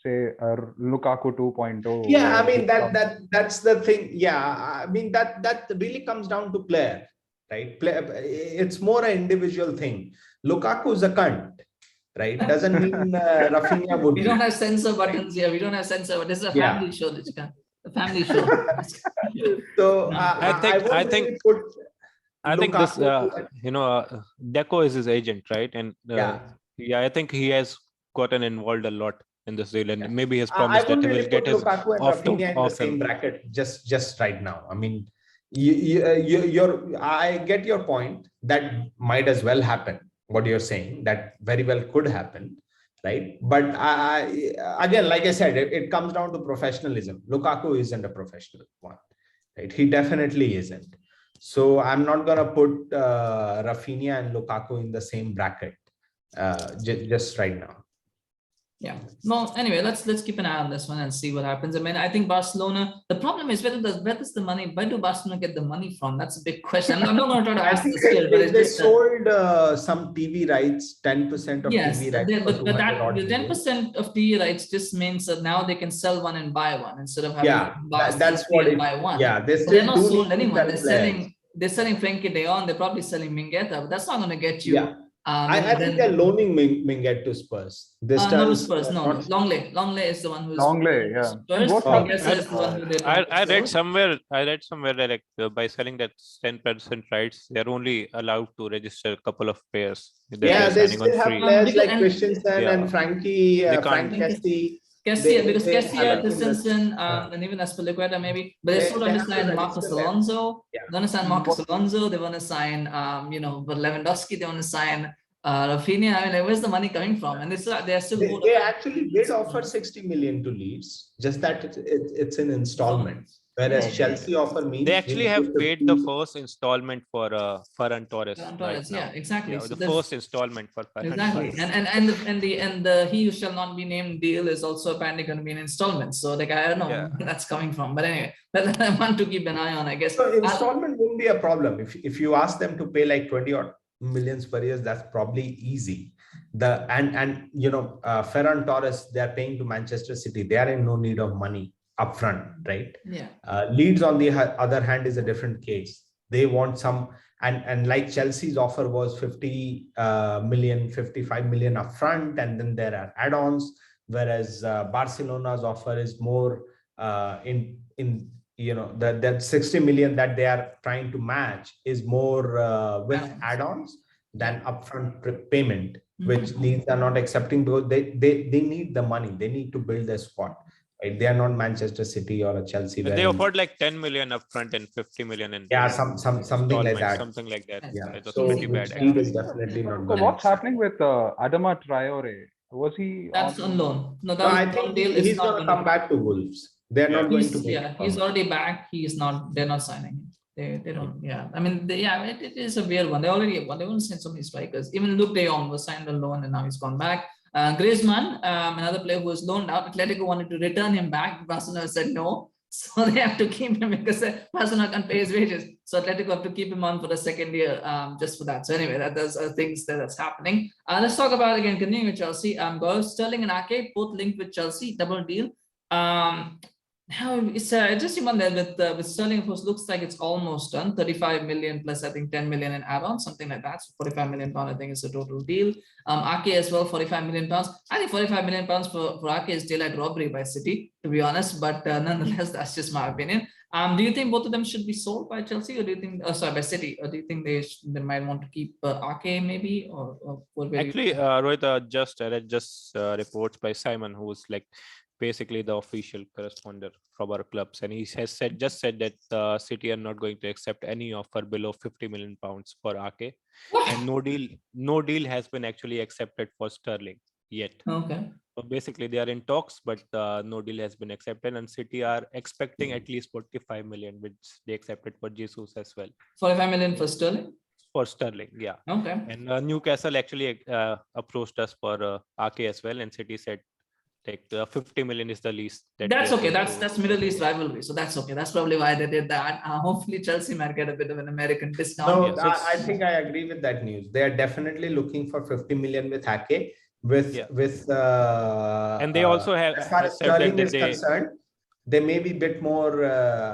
[SPEAKER 3] say, Lukaku 2.0.
[SPEAKER 2] Yeah, I mean that's the thing. Yeah, I mean that really comes down to player, right? It's more an individual thing. Lukaku is a cunt, right? Doesn't mean Raphinha would.
[SPEAKER 1] We don't have censor buttons here. We don't have censor. This is a family show, Nishikant. A family show.
[SPEAKER 2] So
[SPEAKER 1] No.
[SPEAKER 4] I think this
[SPEAKER 2] Lukaku
[SPEAKER 4] Deco is his agent, right? And I think he has gotten involved a lot in this deal, and maybe he has promised that he will get his
[SPEAKER 2] Lukaku and Raphinha in the same bracket just right now. I mean, I get your point. That might as well happen. What you're saying, that very well could happen, right? But again, like I said, it comes down to professionalism. Lukaku isn't a professional one, right? He definitely isn't. So I'm not gonna put Raphinha and Lukaku in the same bracket just right now.
[SPEAKER 1] Yeah. Well, anyway, let's keep an eye on this one and see what happens. I mean, I think Barcelona. The problem is where does the money? Where do Barcelona get the money from? That's a big question. I'm not going to try to ask this here, but
[SPEAKER 2] they sold some TV rights, 10% of TV rights.
[SPEAKER 1] But the 10% of TV rights just means that now they can sell one and buy one instead of having
[SPEAKER 2] that's what it,
[SPEAKER 1] buy one.
[SPEAKER 2] Yeah,
[SPEAKER 1] they're not sold anyone. They're selling Frankie De Jong. They're probably selling Mingueza, but that's not going to get you.
[SPEAKER 2] Yeah. I think they're loaning Mingueza to Spurs. This time,
[SPEAKER 1] no, Spurs. No, Longley is the one who's
[SPEAKER 3] Longley. Yeah.
[SPEAKER 1] Spurs.
[SPEAKER 4] I read somewhere that like by selling that 10% rights, they're only allowed to register a couple of players.
[SPEAKER 2] They still have players like Christensen and Frankie, Frank Kessie.
[SPEAKER 1] Because Kessie, Christensen, and even Aspilicueta maybe, but they still understand Marcus Alonso. They understand Marcus Alonso. They want to sign, but Lewandowski. They want to sign Raphinha. I mean, like, where's the money coming from? And they're still.
[SPEAKER 2] They actually did offer 60 million to Leeds, just that it's in installments. Whereas Chelsea offer me.
[SPEAKER 4] They actually have paid the first installment for Ferran Torres.
[SPEAKER 1] Exactly.
[SPEAKER 4] The first installment for Ferran
[SPEAKER 1] Torres. And the he who shall not be named deal is also apparently going to be an installment. So like I don't know where that's coming from. But anyway, that I want to keep an eye on, I guess.
[SPEAKER 2] So installment wouldn't be a problem. If you ask them to pay like 20 odd millions per year, that's probably easy. Ferran Torres, they're paying to Manchester City. They are in no need of money upfront, right?
[SPEAKER 1] Yeah.
[SPEAKER 2] Leeds, on the other hand, is a different case. they want some, and like Chelsea's offer was 50 million, 55 million upfront, and then there are add-ons, whereas Barcelona's offer is more in that 60 million that they are trying to match is more with add-ons than upfront payment, which Leeds are not accepting because they need the money. They need to build their squad. Right? They are not Manchester City or a Chelsea.
[SPEAKER 4] They offered like 10 million upfront and 50 million in
[SPEAKER 2] something like that.
[SPEAKER 4] Something like that.
[SPEAKER 2] Yeah,
[SPEAKER 4] it was
[SPEAKER 2] so
[SPEAKER 4] pretty bad.
[SPEAKER 2] Leeds is definitely not.
[SPEAKER 3] So what's happening with Adama Traore? Was he?
[SPEAKER 1] That's on loan. No,
[SPEAKER 2] I think he's going to come back to Wolves. They're not going to.
[SPEAKER 1] He's already back. He's not. They're not signing him. They don't. Yeah, I mean, it is a weird one. They already won. They won't send so many strikers. Even Luke De Jong was signed on loan and now he's gone back. Griezmann, another player who was loaned out. Atletico wanted to return him back. Barcelona said no, so they have to keep him because Barcelona can't pay his wages. So Atletico have to keep him on for the second year, just for that. So anyway, that's things that's happening. Let's talk about again continuing with Chelsea. Gaurav, Sterling and Ake both linked with Chelsea, double deal. How it's an interesting one there with Sterling. Of course, looks like it's almost done. 35 million plus I think 10 million in add-on, something like that. So 45 million pound I think is the total deal. Ake as well, 45 million pounds. I think 45 million pounds for Ake is daylight robbery by City, to be honest. But nonetheless, that's just my opinion. Do you think both of them should be sold by Chelsea, or do you think, by City, or do you think they might want to keep Ake maybe, or
[SPEAKER 4] actually, Rohit, I read just reports by Simon, who's like basically the official correspondent from our clubs, and he has said that City are not going to accept any offer below 50 million pounds for Ake, and no deal has been actually accepted for Sterling yet.
[SPEAKER 1] Okay.
[SPEAKER 4] So basically, they are in talks, but no deal has been accepted, and City are expecting at least 45 million, which they accepted for Jesus as well.
[SPEAKER 1] 45 million for Sterling.
[SPEAKER 4] For Sterling, yeah.
[SPEAKER 1] Okay.
[SPEAKER 4] And Newcastle actually approached us for Ake as well, and City said, like 50 million is the least.
[SPEAKER 1] That's okay. That's Middle East rivalry, so that's okay. That's probably why they did that. Hopefully, Chelsea might get a bit of an American discount.
[SPEAKER 2] No, I think I agree with that news. They are definitely looking for 50 million with Ake.
[SPEAKER 4] And they also have,
[SPEAKER 2] as far as Sterling is concerned, they may be a bit more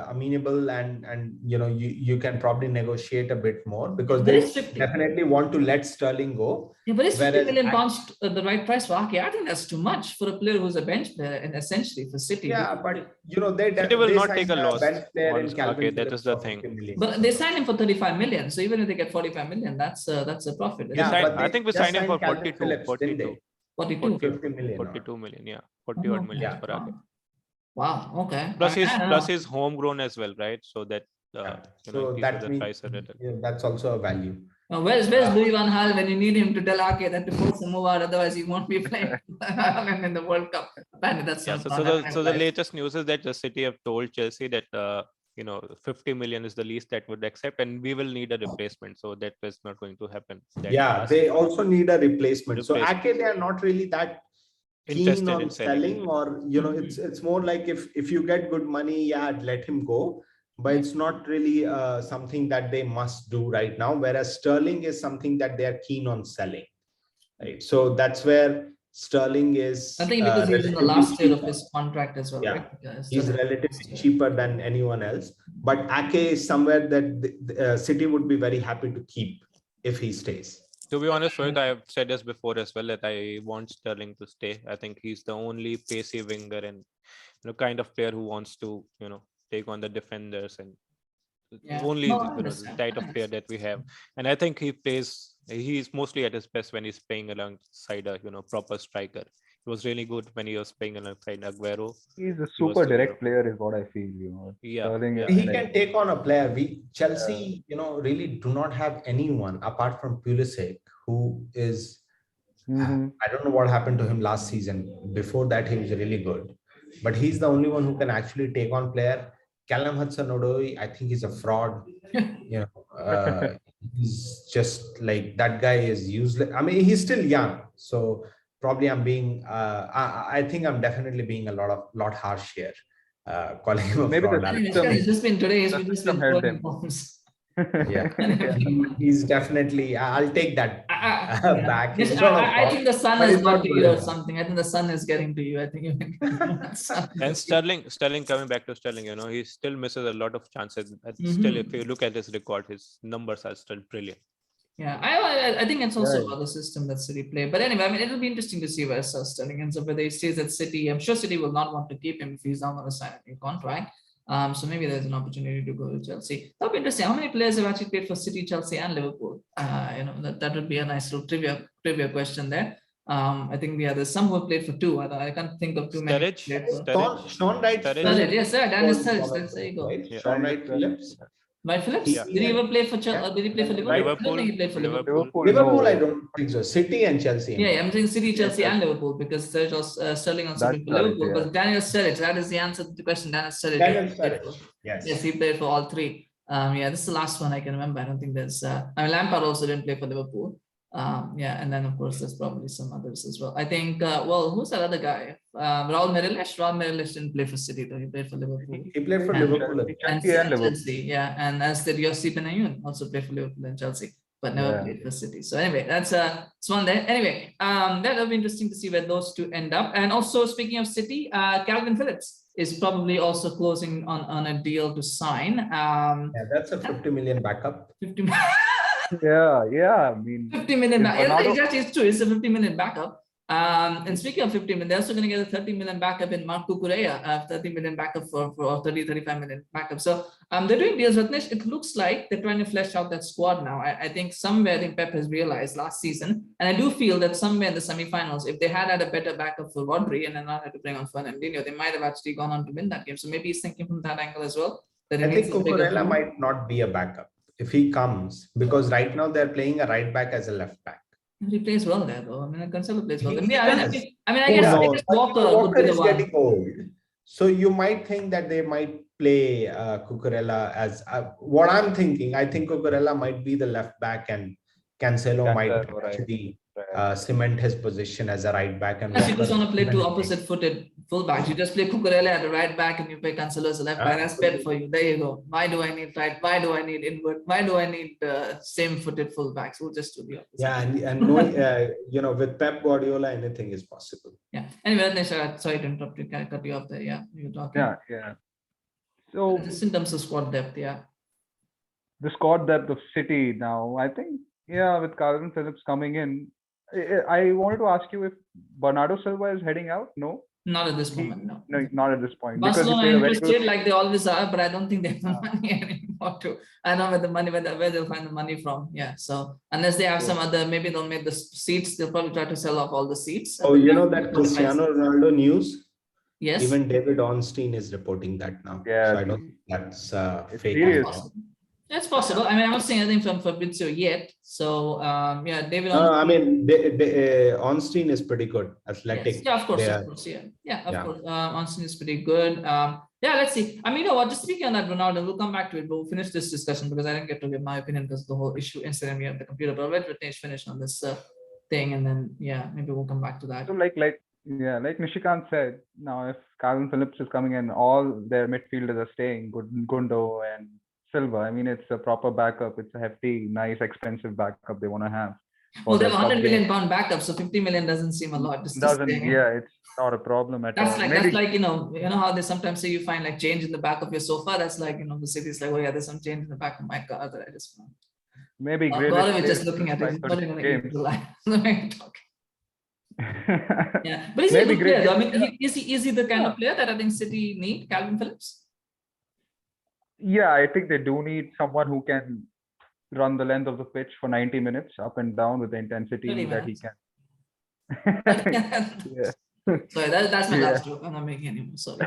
[SPEAKER 2] amenable, and you can probably negotiate a bit more because they definitely want to let Sterling go.
[SPEAKER 1] Yeah, but is 50 million pounds the right price for Ake? I think that's too much for a player who's a bench player, and essentially for City.
[SPEAKER 2] Yeah, but
[SPEAKER 4] City will not take a loss. Okay, that is the thing.
[SPEAKER 1] But they signed him for 35 million, so even if they get 45 million, that's a profit.
[SPEAKER 2] Yeah,
[SPEAKER 4] I think we signed him for 42 million, yeah, 40 odd million for Ake.
[SPEAKER 1] Wow. Okay.
[SPEAKER 4] Plus his homegrown as well, right? So that
[SPEAKER 2] so that's also a value.
[SPEAKER 1] Where's Louis van Gaal when you need him to tell Ake that to force him move out, otherwise he won't be playing in the World Cup.
[SPEAKER 4] So the latest news is that the City have told Chelsea that 50 million is the least that would accept, and we will need a replacement. So that is not going to happen.
[SPEAKER 2] They also need a replacement. So Ake, they are not really that keen on selling, or it's more like if you get good money, let him go, but it's not really something that they must do right now, whereas Sterling is something that they are keen on selling, right? So that's where Sterling is,
[SPEAKER 1] I think, because he's in the last year of his contract as well, right?
[SPEAKER 2] He's relatively cheaper than anyone else, but Ake is somewhere that City would be very happy to keep if he stays.
[SPEAKER 4] To be honest, Rohit, I have said this before as well, that I want Sterling to stay. I think he's the only pacey winger and kind of player who wants to take on the defenders, and only the type of player that we have. And I think he's mostly at his best when he's playing alongside a proper striker. He was really good when he was playing alongside Aguero.
[SPEAKER 3] He's a super direct player is what I feel,
[SPEAKER 2] He can take on a player. Chelsea, really do not have anyone apart from Pulisic, who is, I don't know what happened to him last season. Before that, he was really good. But he's the only one who can actually take on player. Callum Hudson-Odoi, I think he's a fraud. He's just like, that guy is useless. I mean, he's still young. So probably I'm being, I think I'm definitely being a lot harsh here. Calling him a
[SPEAKER 3] maybe
[SPEAKER 2] fraud.
[SPEAKER 1] He's just been today. He's just been
[SPEAKER 2] Yeah,
[SPEAKER 1] Anyway.
[SPEAKER 2] he's definitely. I'll take that
[SPEAKER 1] Yeah.
[SPEAKER 2] back.
[SPEAKER 1] Yes,
[SPEAKER 2] He's not a
[SPEAKER 1] I think the sun
[SPEAKER 2] but
[SPEAKER 1] has
[SPEAKER 2] he's
[SPEAKER 1] got
[SPEAKER 2] not
[SPEAKER 1] to
[SPEAKER 2] good
[SPEAKER 1] you or
[SPEAKER 2] enough.
[SPEAKER 1] something. I think the sun is getting to you. I think
[SPEAKER 4] And Sterling coming back to Sterling, he still misses a lot of chances. Still, if you look at his record, his numbers are still brilliant.
[SPEAKER 1] Yeah, I think it's also
[SPEAKER 3] Yeah.
[SPEAKER 1] about the system that City play. But anyway, I mean, it'll be interesting to see where Sterling ends up, whether he stays at City. I'm sure City will not want to keep him if he's not going to sign a new contract. So maybe there's an opportunity to go to Chelsea. That'll be interesting. How many players have actually played for City, Chelsea, and Liverpool? That would be a nice little trivia question there. I think there's some who have played for two. I can't think of too many.
[SPEAKER 2] Sean Wright
[SPEAKER 1] Sturridge, yes, sir. Daniel Sturridge. There you go.
[SPEAKER 2] right?
[SPEAKER 4] Yeah.
[SPEAKER 2] Sean Wright Phillips.
[SPEAKER 1] By Phillips?
[SPEAKER 4] Yeah.
[SPEAKER 1] Did he ever play for Chelsea? Did he play for Liverpool? I don't think he played for Liverpool.
[SPEAKER 2] Liverpool,
[SPEAKER 3] no.
[SPEAKER 2] I don't think so. City and Chelsea.
[SPEAKER 1] Yeah, I'm saying City, Chelsea,
[SPEAKER 3] Yes,
[SPEAKER 1] and Liverpool because Sterling also
[SPEAKER 3] That's
[SPEAKER 1] played for
[SPEAKER 3] correct,
[SPEAKER 1] Liverpool.
[SPEAKER 3] yeah.
[SPEAKER 1] But Daniel Sturridge, that is the answer to the question. Daniel Sturridge.
[SPEAKER 2] Daniel
[SPEAKER 1] he played
[SPEAKER 2] Sturridge.
[SPEAKER 1] for.
[SPEAKER 2] Yes.
[SPEAKER 1] Yes, he played for all three. Yeah, this is the last one I can remember. I don't think there's. Lampard also didn't play for Liverpool. Yeah, and then of course there's probably some others as well. I think. Who's that other guy? Raul Meireles. Raul Meireles didn't play for City though. He played for Liverpool.
[SPEAKER 2] He played for
[SPEAKER 1] And-
[SPEAKER 2] Liverpool.
[SPEAKER 3] Chelsea and Liverpool.
[SPEAKER 1] Chelsea, yeah, and as did Yossi Benayoun, also played for Liverpool and Chelsea, but never
[SPEAKER 3] Yeah.
[SPEAKER 1] played for City. So anyway, that's it's one there. Anyway, that'll be interesting to see where those two end up. And also speaking of City, Calvin Phillips is probably also closing on a deal to sign.
[SPEAKER 2] Yeah, that's a 50 million backup.
[SPEAKER 1] 50,
[SPEAKER 3] Yeah. I mean,
[SPEAKER 1] 50 million.
[SPEAKER 3] If Ronaldo-
[SPEAKER 1] Exactly, it's true. It's a 50 million backup. And speaking of 50 million, they're also going to get a 30 million backup in Marc Cucurella, 30 million backup for 35 million backup. So they're doing deals. Ratnesh, it looks like they're trying to flesh out that squad now. I think Pep has realized last season, and I do feel that somewhere in the semifinals, if they had a better backup for Rodri and then not had to bring on Fernandinho, they might have actually gone on to win that game. So maybe he's thinking from that angle as well. That
[SPEAKER 2] I think Cucurella might not be a backup if he comes, because right now they're playing a right back as a left back.
[SPEAKER 1] He plays well there, though. I mean, Cancelo plays well.
[SPEAKER 2] He
[SPEAKER 1] I
[SPEAKER 2] does.
[SPEAKER 1] guess Walker
[SPEAKER 2] is getting old. So you might think that they might play Cucurella as what I'm thinking. I think Cucurella might be the left back and Cancelo might actually cement his position as a right back. And
[SPEAKER 1] you just want to play two opposite-footed fullbacks. You just play Cucurella at the right back and you play Cancelo as a left back. That's better for you. There you go. Why do I need right? Why do I need invert? Why do I need same-footed fullbacks? We'll just do the opposite.
[SPEAKER 2] Yeah, and knowing, with Pep Guardiola, anything is possible.
[SPEAKER 1] Yeah. Anyway, Ratnesh, sorry to interrupt you. Can I cut you off there? Yeah, you were talking.
[SPEAKER 3] Yeah. So
[SPEAKER 1] just in terms of squad depth, yeah.
[SPEAKER 3] The squad depth of City now, I think, with Calvin Phillips coming in, I wanted to ask you if Bernardo Silva is heading out. No,
[SPEAKER 1] not at this moment. No,
[SPEAKER 3] not at this point.
[SPEAKER 1] Barcelona are interested like they always are, but I don't think they have the money anymore to. I don't know where they'll find the money from. Yeah, so unless they have some other, maybe they'll make the seats. They'll probably try to sell off all the seats.
[SPEAKER 2] Oh, you know that Cristiano Ronaldo news?
[SPEAKER 1] Yes.
[SPEAKER 2] Even David Ornstein is reporting that now.
[SPEAKER 3] Yeah.
[SPEAKER 2] So I don't think that's fake.
[SPEAKER 3] Serious.
[SPEAKER 1] That's possible. I mean, I'm not saying anything from Fabrizio yet. So, David.
[SPEAKER 2] I mean, Ornstein is pretty good, athletic.
[SPEAKER 1] Yes. Yeah, of course. Of course. Ornstein is pretty good. Let's see. I mean, you know what? Just speaking on that, Ronaldo, we'll come back to it. We'll finish this discussion because I didn't get to give my opinion because the whole issue incident we have the computer. But I'll let Ratnesh finish on this thing, and then maybe we'll come back to that.
[SPEAKER 3] So like Nishikant said, now if Calvin Phillips is coming in, all their midfielders are staying. Gundo and Silva. I mean, it's a proper backup. It's a hefty, nice, expensive backup they want to have.
[SPEAKER 1] Well, they have £100 million backup, so 50 million doesn't seem a lot.
[SPEAKER 3] It's not a problem at all.
[SPEAKER 1] That's like you know how they sometimes say you find like change in the back of your sofa. That's like the city's like, oh yeah, there's some change in the back of my car that I just found.
[SPEAKER 3] Maybe
[SPEAKER 1] Gaurav is just looking at it. Yeah, but is he a good player? I mean, is he the kind of player that I think City need? Calvin Phillips.
[SPEAKER 3] Yeah, I think they do need someone who can run the length of the pitch for 90 minutes up and down with the intensity that he can.
[SPEAKER 1] Sorry, that's my last joke. I'm not making any more. Sorry.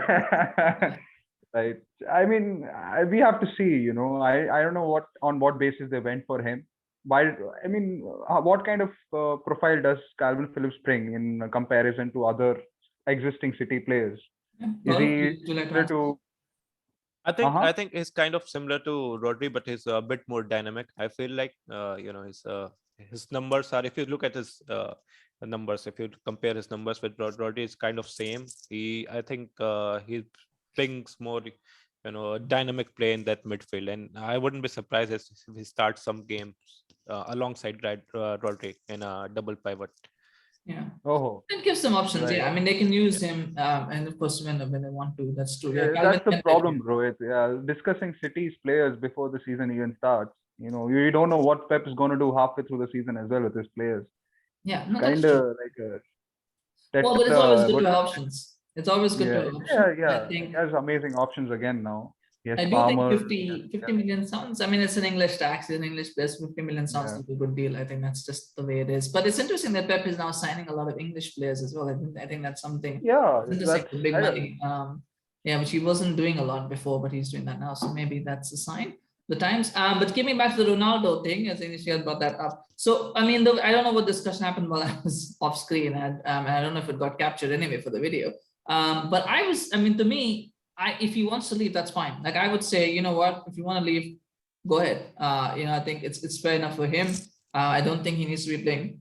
[SPEAKER 3] Right. I mean, we have to see, I don't know on what basis they went for him. Why? I mean, what kind of profile does Calvin Phillips bring in comparison to other existing City players? Is he
[SPEAKER 4] I think he's kind of similar to Rodri, but he's a bit more dynamic. I feel like his numbers are. If you look at his numbers, if you compare his numbers with Rodri, it's kind of same. I think he brings more dynamic play in that midfield. And I wouldn't be surprised if he starts some games alongside Rodri in a double pivot.
[SPEAKER 1] Yeah.
[SPEAKER 3] Oh,
[SPEAKER 1] And give some options.
[SPEAKER 3] right.
[SPEAKER 1] Yeah, I mean they can use him, and of course when they want to. That's true. Yeah,
[SPEAKER 3] Yeah, that's the problem, Rohit. Yeah, discussing City's players before the season even starts. You don't know what Pep is going to do halfway through the season as well with his players.
[SPEAKER 1] Yeah, no, that's
[SPEAKER 3] Kind
[SPEAKER 1] true.
[SPEAKER 3] of like a
[SPEAKER 1] Well, but it's always good
[SPEAKER 3] what-
[SPEAKER 1] to have options. It's always good to have options.
[SPEAKER 3] yeah.
[SPEAKER 1] I think
[SPEAKER 3] He has amazing options again now. He has
[SPEAKER 1] I do
[SPEAKER 3] Palmer.
[SPEAKER 1] think 50 million sounds. I mean, it's an English tax, it's an English place. 50 million sounds like a good deal. I think that's just the way it is. But it's interesting that Pep is now signing a lot of English players as well. I think that's something.
[SPEAKER 3] Yeah,
[SPEAKER 1] Interesting,
[SPEAKER 3] that's
[SPEAKER 1] big money. Yeah, which he wasn't doing a lot before, but he's doing that now. So maybe that's a sign. The times. But coming back to the Ronaldo thing, as Initial brought that up. So I mean, I don't know what discussion happened while I was off screen, and I don't know if it got captured anyway for the video. But I mean, to me, if he wants to leave, that's fine. Like I would say, you know what, if you want to leave, go ahead. I think it's fair enough for him. I don't think he needs to be playing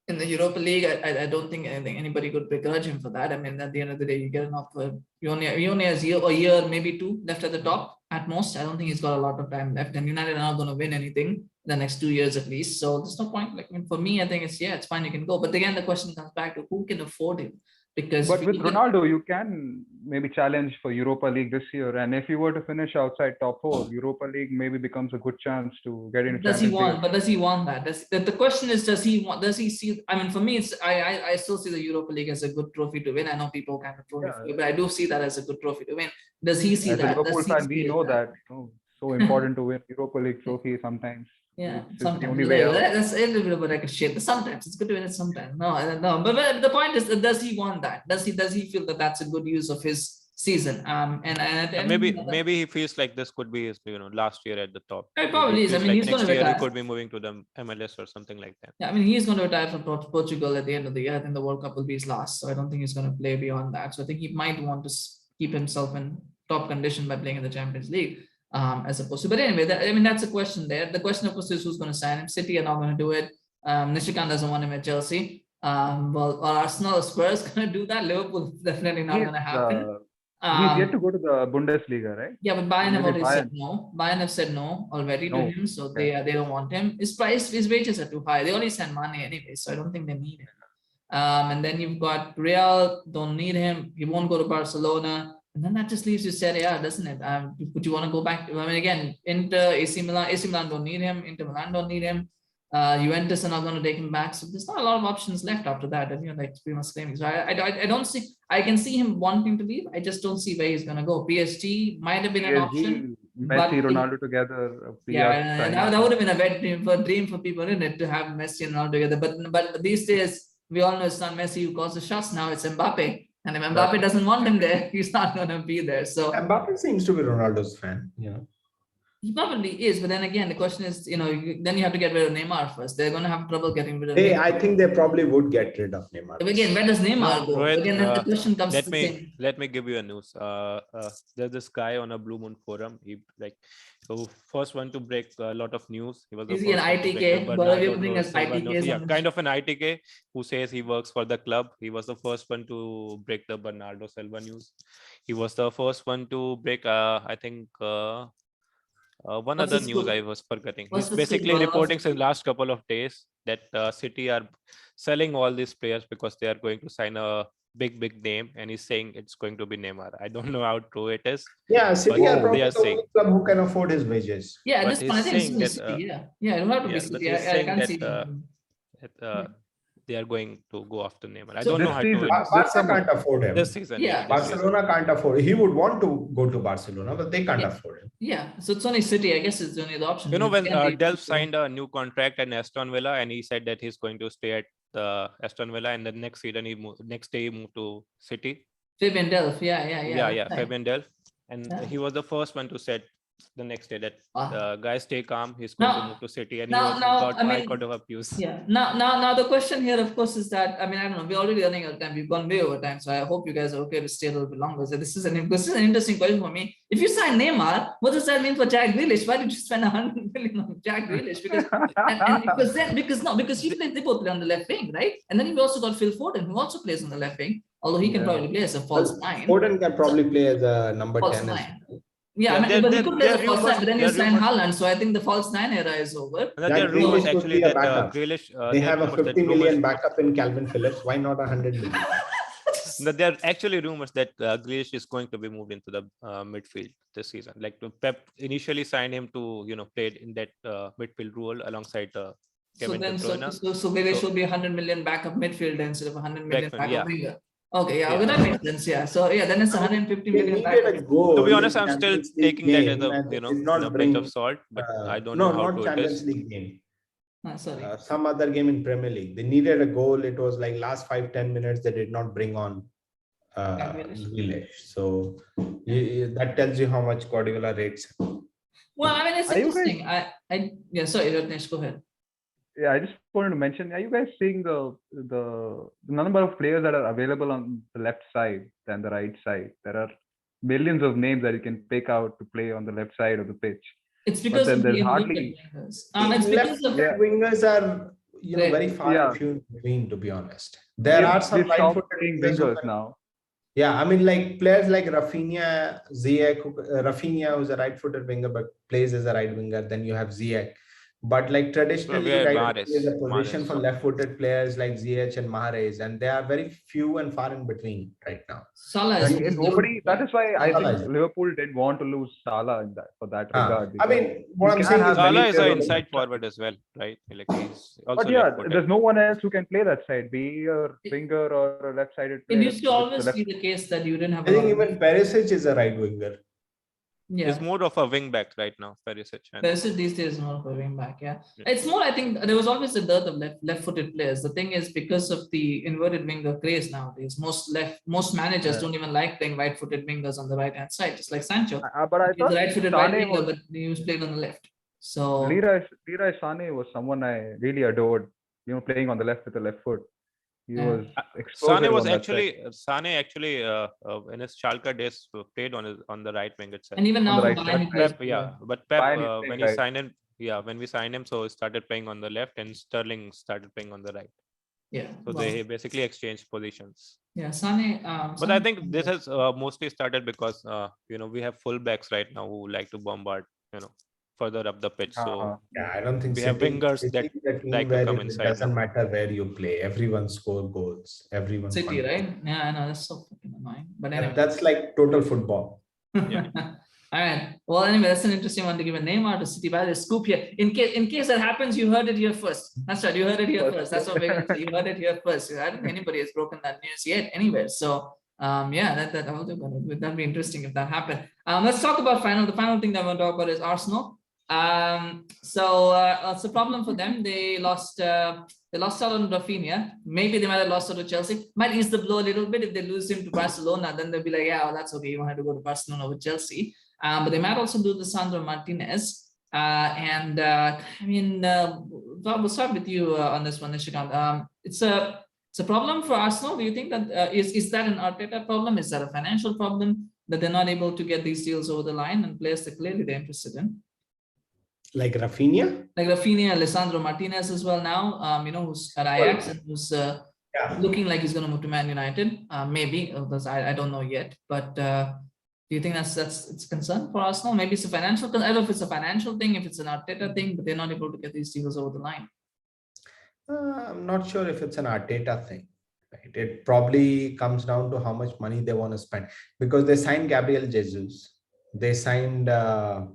[SPEAKER 1] in the Europa League. I don't think anybody could begrudge him for that. I mean, at the end of the day, you get an offer. He only has a year, maybe two left at the top at most. I don't think he's got a lot of time left. And United are not going to win anything in the next 2 years at least. So there's no point. Like, I mean, for me, I think it's fine. You can go. But again, the question comes back to who can afford him.
[SPEAKER 3] But with Ronaldo, you can maybe challenge for Europa League this year. And if you were to finish outside top 4, Europa League maybe becomes a good chance to get into
[SPEAKER 1] Does he want? But does he want that? The question is, does he want? Does he see? I mean, for me, it's I still see the Europa League as a good trophy to win. I know people kind of trophy, but I do see that as a good trophy to win. Does he see
[SPEAKER 3] as
[SPEAKER 1] that?
[SPEAKER 3] A Liverpool fan, we know that. So important to win Europa League trophy sometimes.
[SPEAKER 1] Yeah,
[SPEAKER 3] it's
[SPEAKER 1] sometimes.
[SPEAKER 3] the only way out.
[SPEAKER 1] That's a little bit of what I could share. Sometimes it's good to win it. Sometimes no. But the point is, does he want that? Does he feel that that's a good use of his season? And
[SPEAKER 4] maybe he feels like this could be his last year at the top.
[SPEAKER 1] It probably is. I mean,
[SPEAKER 4] like
[SPEAKER 1] he's going to
[SPEAKER 4] next year
[SPEAKER 1] retire.
[SPEAKER 4] he could be moving to the MLS or something like that.
[SPEAKER 1] Yeah, I mean, he's going to retire from Portugal at the end of the year. I think the World Cup will be his last, so I don't think he's going to play beyond that. So I think he might want to keep himself in top condition by playing in the Champions League. As opposed to, but anyway, that's a question there. The question, of course, is who's going to sign him. City are not going to do it. Nishikant doesn't want him at Chelsea. Well, Arsenal or Spurs going to do that. Liverpool definitely not going to happen.
[SPEAKER 3] He's yet to go to the Bundesliga, right?
[SPEAKER 1] Yeah, but Bayern have already said no. Bayern have said no already to him, so they don't want him. His wages are too high. They only send money anyway, so I don't think they need him. And then you've got Real, don't need him. He won't go to Barcelona. And then that just leaves you Serie A, doesn't it? Would you want to go back? I mean, again, Inter, AC Milan don't need him. Inter Milan don't need him. Juventus are not going to take him back. So there's not a lot of options left after that. And like pretty much claiming. So I don't see. I can see him wanting to leave. I just don't see where he's going to go. PSG might have been an option.
[SPEAKER 3] Messi, Ronaldo together.
[SPEAKER 1] That would have been a wet dream for people, isn't it, to have Messi and Ronaldo together. But these days, we all know it's not Messi who calls the shots now. It's Mbappe. And if Mbappe doesn't want him there, he's not going to be there. So
[SPEAKER 2] Mbappe seems to be Ronaldo's fan.
[SPEAKER 1] He probably is, but then again, the question is, then you have to get rid of Neymar first. They're going to have trouble getting rid of Neymar.
[SPEAKER 2] I think they probably would get rid of Neymar.
[SPEAKER 1] But again, where does Neymar go?
[SPEAKER 4] Rohit,
[SPEAKER 1] again, the question comes to the same.
[SPEAKER 4] Let me give you a news. There's this guy on a Blue Moon forum. He first one to break a lot of news. He was the
[SPEAKER 1] Is he an ITK?
[SPEAKER 4] Kind of an ITK who says he works for the club. He was the first one to break the Bernardo Silva news. He was the first one to break, I think, one other news I was forgetting. He's basically reporting since last couple of days that City are selling all these players because they are going to sign a big name, and he's saying it's going to be Neymar. I don't know how true it is.
[SPEAKER 2] Yeah, City are probably the only club who can afford his wages.
[SPEAKER 1] Yeah, this one I think is City. Yeah, it will have to be City. I can't see
[SPEAKER 4] they are going to go after Neymar. I don't know how to.
[SPEAKER 2] Barca can't afford him.
[SPEAKER 4] This season,
[SPEAKER 2] Barcelona can't afford him. He would want to go to Barcelona, but they can't afford him.
[SPEAKER 1] Yeah, so it's only City. I guess it's only the option.
[SPEAKER 4] When Delph signed a new contract at Aston Villa, and he said that he's going to stay at the Aston Villa, and the next season next day he moved to City.
[SPEAKER 1] Fabian Delph, yeah.
[SPEAKER 4] Fabian Delph, and he was the first one to say the next day that guys stay calm, he's going to move to City, and he got all kind of abuse.
[SPEAKER 1] Yeah. Now the question here, of course, is that I don't know, we're already running out of time. We've gone way over time, so I hope you guys are okay to stay a little bit longer. So this is an interesting question for me. If you sign Neymar, what does that mean for Jack Grealish? Why did you spend 100 million on Jack Grealish? Because they both play on the left wing, right? And then you've also got Phil Foden, who also plays on the left wing, although he can probably play as a false nine.
[SPEAKER 2] Foden can probably play as a number 10.
[SPEAKER 1] Yeah, I mean,
[SPEAKER 4] there-
[SPEAKER 1] but
[SPEAKER 4] there-
[SPEAKER 1] you could play
[SPEAKER 4] there
[SPEAKER 1] the
[SPEAKER 4] are
[SPEAKER 1] first
[SPEAKER 4] rumors-
[SPEAKER 1] time, but then
[SPEAKER 4] there
[SPEAKER 1] you
[SPEAKER 4] are
[SPEAKER 1] sign
[SPEAKER 4] rumors-
[SPEAKER 1] Haaland. So I think the false nine era is over.
[SPEAKER 4] There
[SPEAKER 2] That
[SPEAKER 4] are rumors
[SPEAKER 2] Grealish could
[SPEAKER 4] actually
[SPEAKER 2] be a
[SPEAKER 4] that
[SPEAKER 2] backup.
[SPEAKER 4] Grealish.
[SPEAKER 2] They
[SPEAKER 4] there are
[SPEAKER 2] have a
[SPEAKER 4] rumors that
[SPEAKER 2] 50 million
[SPEAKER 4] rumors-
[SPEAKER 2] backup in Calvin Phillips. Why not 100 million?
[SPEAKER 4] that there are actually rumors that Grealish is going to be moved into the midfield this season. Like Pep initially signed him to play in that midfield role alongside
[SPEAKER 1] So
[SPEAKER 4] Kevin
[SPEAKER 1] then,
[SPEAKER 4] De Bruyne.
[SPEAKER 1] so maybe it
[SPEAKER 4] So-
[SPEAKER 1] should be 100 million backup midfielder instead of 100 million
[SPEAKER 4] Backman,
[SPEAKER 1] backup
[SPEAKER 4] yeah.
[SPEAKER 1] winger. Okay, yeah,
[SPEAKER 4] Yeah.
[SPEAKER 1] okay, that makes sense. Yeah, so yeah, then it's 150
[SPEAKER 2] They
[SPEAKER 1] million
[SPEAKER 2] needed a
[SPEAKER 1] backup.
[SPEAKER 2] goal.
[SPEAKER 4] To be honest,
[SPEAKER 2] in
[SPEAKER 4] I'm still
[SPEAKER 2] Champions League
[SPEAKER 4] taking that as
[SPEAKER 2] game,
[SPEAKER 4] a
[SPEAKER 2] and they did
[SPEAKER 4] a
[SPEAKER 2] not
[SPEAKER 4] pinch
[SPEAKER 2] bring.
[SPEAKER 4] of salt, but I don't
[SPEAKER 2] No,
[SPEAKER 4] know how
[SPEAKER 2] not
[SPEAKER 4] true it
[SPEAKER 2] Champions
[SPEAKER 4] is.
[SPEAKER 2] League game.
[SPEAKER 1] Sorry.
[SPEAKER 2] Some other game in Premier League. They needed a goal. It was like last 5-10 minutes. They did not bring on Grealish. So that tells you how much Guardiola rates him.
[SPEAKER 1] Well, I mean, it's
[SPEAKER 3] Are you guys-
[SPEAKER 1] interesting. Yeah, sorry, Ratnesh, go ahead.
[SPEAKER 3] Yeah, I just wanted to mention, are you guys seeing the number of players that are available on the left side than the right side? There are millions of names that you can pick out to play on the left side of the pitch.
[SPEAKER 1] It's because
[SPEAKER 3] then
[SPEAKER 1] of the
[SPEAKER 3] there's
[SPEAKER 1] inverted
[SPEAKER 3] hardly-
[SPEAKER 1] wingers. It's because of
[SPEAKER 3] Yeah.
[SPEAKER 2] Wingers are very far
[SPEAKER 3] Yeah.
[SPEAKER 2] and few in between, to be honest. There are some
[SPEAKER 3] We've stopped
[SPEAKER 2] right-footed
[SPEAKER 3] playing
[SPEAKER 2] wingers who
[SPEAKER 3] wingers
[SPEAKER 2] can-
[SPEAKER 3] now.
[SPEAKER 2] Yeah, I mean, like players like Raphinha, Ziyech, Raphinha, who's a right-footed winger but plays as a right winger. Then you have Ziyech. But like traditionally,
[SPEAKER 4] where
[SPEAKER 2] right
[SPEAKER 4] Mahrez-
[SPEAKER 2] is a position
[SPEAKER 4] Mahrez.
[SPEAKER 2] for left-footed players like Ziyech and Mahrez, and they are very few and far in between right now.
[SPEAKER 1] Salah is
[SPEAKER 3] And nobody. That is why I
[SPEAKER 2] Salah
[SPEAKER 3] think
[SPEAKER 2] is-
[SPEAKER 3] Liverpool didn't want to lose Salah in that for that regard.
[SPEAKER 2] I
[SPEAKER 3] because-
[SPEAKER 2] mean, what
[SPEAKER 3] you
[SPEAKER 2] I'm
[SPEAKER 3] can
[SPEAKER 2] saying
[SPEAKER 3] have
[SPEAKER 2] is
[SPEAKER 3] many
[SPEAKER 4] Salah is an
[SPEAKER 3] players on the
[SPEAKER 4] inside
[SPEAKER 3] left side.
[SPEAKER 4] forward as well, right? Like he's also
[SPEAKER 3] But yeah,
[SPEAKER 4] left-footed.
[SPEAKER 3] there's no one else who can play that side, be a winger or a left-sided player.
[SPEAKER 1] It used to
[SPEAKER 3] It's
[SPEAKER 1] always
[SPEAKER 3] the left-
[SPEAKER 1] be the case that you didn't have
[SPEAKER 2] I
[SPEAKER 1] a
[SPEAKER 2] think
[SPEAKER 1] lot of
[SPEAKER 2] even Perisic is a right winger.
[SPEAKER 1] yeah.
[SPEAKER 4] He's more of a wing back right now, Perisic. And
[SPEAKER 1] This is these days more of a wing back, yeah.
[SPEAKER 4] Yeah.
[SPEAKER 1] It's more, I think there was always a dearth of left-footed players. The thing is, because of the inverted winger craze nowadays, most managers
[SPEAKER 2] Yeah.
[SPEAKER 1] don't even like playing right-footed wingers on the right-hand side, just like Sancho.
[SPEAKER 3] But I
[SPEAKER 1] He's a
[SPEAKER 3] thought
[SPEAKER 1] right-footed right
[SPEAKER 3] Sane
[SPEAKER 1] winger,
[SPEAKER 3] was,
[SPEAKER 1] but he was played on the left. So
[SPEAKER 3] Leroy Sane was someone I really adored. Playing on the left with the left foot. He
[SPEAKER 1] Yeah.
[SPEAKER 3] was explosive
[SPEAKER 4] Sane was
[SPEAKER 3] on that side.
[SPEAKER 4] actually in his Schalke days played on the right wing itself.
[SPEAKER 1] and even
[SPEAKER 3] On
[SPEAKER 1] now
[SPEAKER 3] the
[SPEAKER 1] for
[SPEAKER 3] right
[SPEAKER 1] Bayern, he
[SPEAKER 3] side.
[SPEAKER 1] plays
[SPEAKER 4] Pep, yeah, but Pep
[SPEAKER 3] Bayern is
[SPEAKER 4] when
[SPEAKER 3] playing
[SPEAKER 4] he
[SPEAKER 3] right.
[SPEAKER 4] signed him, when we signed him, so he started playing on the left, and Sterling started playing on the right.
[SPEAKER 1] yeah.
[SPEAKER 4] So
[SPEAKER 1] well,
[SPEAKER 4] they basically exchanged positions.
[SPEAKER 1] yeah, Sane.
[SPEAKER 4] But I think this has mostly started because we have fullbacks right now who like to bombard, further up the pitch. So
[SPEAKER 2] Yeah, I don't think
[SPEAKER 4] we have wingers that
[SPEAKER 2] is a team
[SPEAKER 4] like to
[SPEAKER 2] where
[SPEAKER 4] come
[SPEAKER 2] it
[SPEAKER 4] inside
[SPEAKER 2] doesn't
[SPEAKER 4] now.
[SPEAKER 2] matter where you play. Everyone score goals. Everyone.
[SPEAKER 1] City,
[SPEAKER 2] contributes.
[SPEAKER 1] right? Yeah, I know that's so fucking annoying. But anyway.
[SPEAKER 2] That's like total football.
[SPEAKER 4] Yeah.
[SPEAKER 1] All right. Well, anyway, that's an interesting one to give a Neymar to City. By the scoop here. In case that happens, you heard it here first. That's right. You heard it here first. That's what we're going to say. You heard it here first. I don't think anybody has broken that news yet anywhere. So, yeah, that'd be interesting if that happened. Let's talk about the final thing that I want to talk about is Arsenal. So it's a problem for them. They lost out on Raphinha. Maybe they might have lost out to Chelsea. Might ease the blow a little bit. If they lose him to Barcelona, then they'll be like, yeah, well, that's okay. You wanted to go to Barcelona with Chelsea. But they might also lose Sandro Martinez. I mean, we'll start with you on this one, Nishikant. It's a problem for Arsenal. Do you think that is that an Arteta problem? Is that a financial problem that they're not able to get these deals over the line and players that clearly they're interested in?
[SPEAKER 2] Like Raphinha?
[SPEAKER 1] Like Raphinha, Alessandro Martinez as well now, who's at Ajax and who's looking like he's going to move to Man United. Maybe, because I don't know yet. But do you think it's a concern for Arsenal? Maybe it's a financial concern. I don't know if it's a financial thing, if it's an Arteta thing, but they're not able to get these deals over the line.
[SPEAKER 2] I'm not sure if it's an Arteta thing. Right? It probably comes down to how much money they want to spend, because they signed Gabriel Jesus. They signed the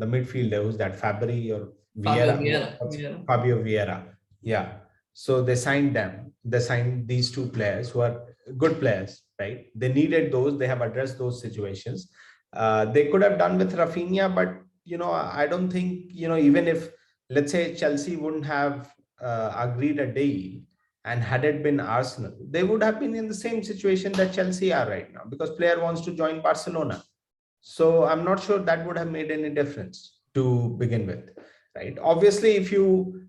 [SPEAKER 2] midfielder, who's that, Fabri or Vieira? Fabio Vieira. Yeah. So they signed them. They signed these two players who are good players, right? They needed those. They have addressed those situations. They could have done with Raphinha, but I don't think, even if, let's say, Chelsea wouldn't have agreed a deal, and had it been Arsenal, they would have been in the same situation that Chelsea are right now, because player wants to join Barcelona. So I'm not sure that would have made any difference to begin with, right? Obviously, if you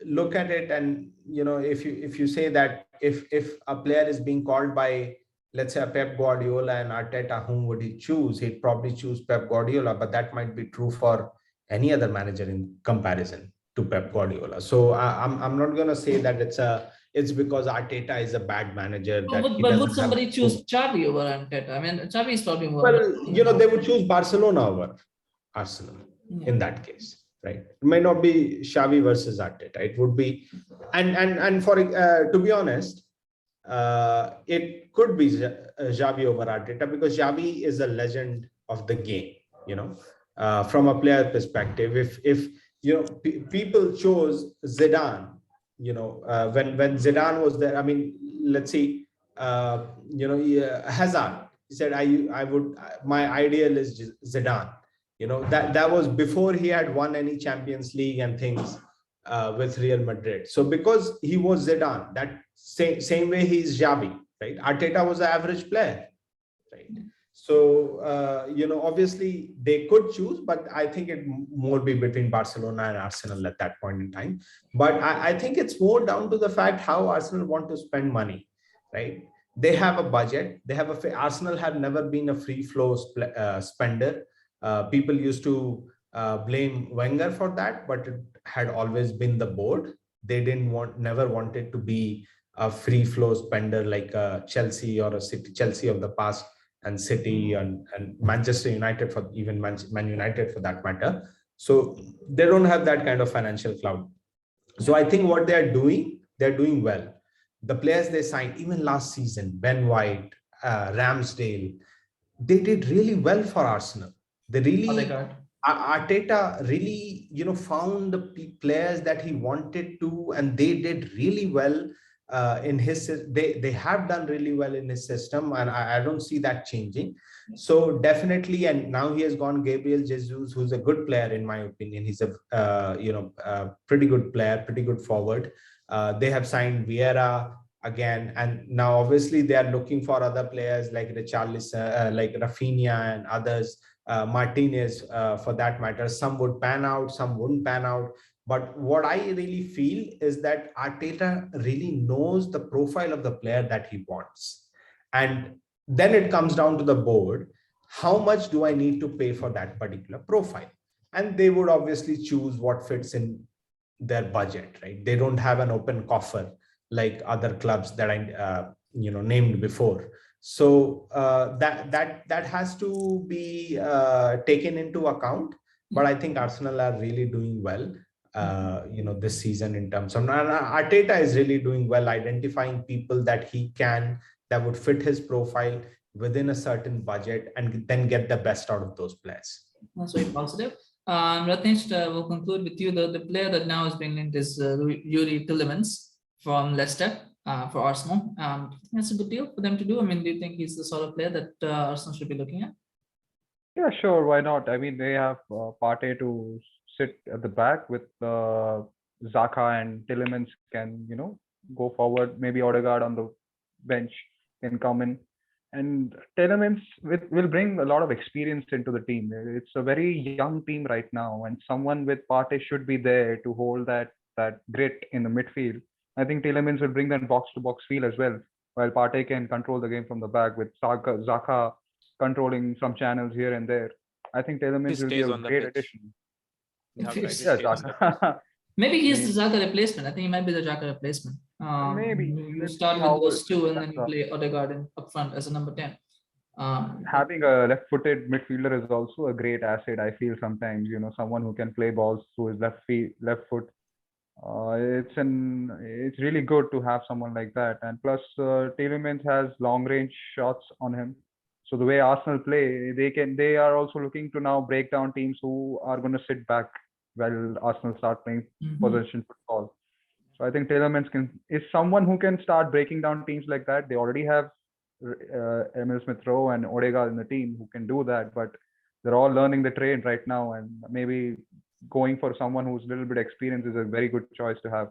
[SPEAKER 2] look at it, and if you say that if a player is being called by, let's say, a Pep Guardiola and Arteta, whom would he choose? He'd probably choose Pep Guardiola, but that might be true for any other manager in comparison to Pep Guardiola. So I'm not going to say that it's because Arteta is a bad manager that he
[SPEAKER 1] But would
[SPEAKER 2] doesn't have.
[SPEAKER 1] somebody choose Xavi over Arteta? I mean, Xavi is probably more.
[SPEAKER 2] Well, they would choose Barcelona over Arsenal in that case, right? It may not be Xavi versus Arteta. It would be, and for to be honest, it could be Xavi over Arteta because Xavi is a legend of the game. From a player perspective, if people chose Zidane, when Zidane was there. I mean, let's see, Hazard. He said, I would, my ideal is Zidane. That was before he had won any Champions League and things with Real Madrid. So because he was Zidane, that same way he's Xavi, right? Arteta was an average player, right? So, obviously they could choose, but I think it more be between Barcelona and Arsenal at that point in time. But I think it's more down to the fact how Arsenal want to spend money, right? They have a budget. Arsenal have never been a free flow spender. People used to blame Wenger for that, but it had always been the board. They never wanted to be a free flow spender like Chelsea or a Chelsea of the past, and City and Manchester United, for even Man United for that matter. So they don't have that kind of financial clout. So I think what they're doing well. The players they signed, even last season, Ben White, Ramsdale, they did really well for Arsenal. They really, Arteta really, found the players that he wanted to, and they did really well in his. They have done really well in his system, and I don't see that changing. So definitely, and now he has gone Gabriel Jesus, who's a good player in my opinion. He's a pretty good player, pretty good forward. They have signed Vieira again, and now obviously they are looking for other players like Richarlison, like Raphinha and others. Martinez, for that matter. Some would pan out, some wouldn't pan out. But what I really feel is that Arteta really knows the profile of the player that he wants. And then it comes down to the board. How much do I need to pay for that particular profile? And they would obviously choose what fits in their budget, right? They don't have an open coffer like other clubs that I named before. So that has to be taken into account. But I think Arsenal are really doing well, this season in terms of. Arteta is really doing well, identifying people that would fit his profile within a certain budget, and then get the best out of those players.
[SPEAKER 1] That's very positive. Ratnesh, we'll conclude with you. The player that now is being linked is Yuri Tillemans from Leicester. For Arsenal, that's a good deal for them to do. I mean, do you think he's the sort of player that Arsenal should be looking at?
[SPEAKER 3] Yeah, sure. Why not? I mean, they have Partey to sit at the back with Xhaka, and Tillemans can, go forward. Maybe Odegaard on the bench can come in. And Tillemans will bring a lot of experience into the team. It's a very young team right now, and someone with Partey should be there to hold that grit in the midfield. I think Tillemans will bring that box-to-box feel as well, while Partey can control the game from the back with Xhaka controlling some channels here and there. I think Tillemans will be a great addition.
[SPEAKER 1] Maybe he's the Xhaka replacement. I think he might be the Xhaka replacement.
[SPEAKER 3] Maybe.
[SPEAKER 1] You start with those two, and then you play Odegaard up front as a number 10.
[SPEAKER 3] Having a left-footed midfielder is also a great asset, I feel sometimes. Someone who can play balls through his left foot. It's really good to have someone like that, and plus Tillemans has long range shots on him. So the way Arsenal play, they are also looking to now break down teams who are going to sit back while Arsenal start playing possession football. So I think Tillemans is someone who can start breaking down teams like that. They already have Emil Smith-Rowe and Odegaard in the team who can do that, but they're all learning the trade right now, and maybe going for someone who's a little bit experienced is a very good choice to have.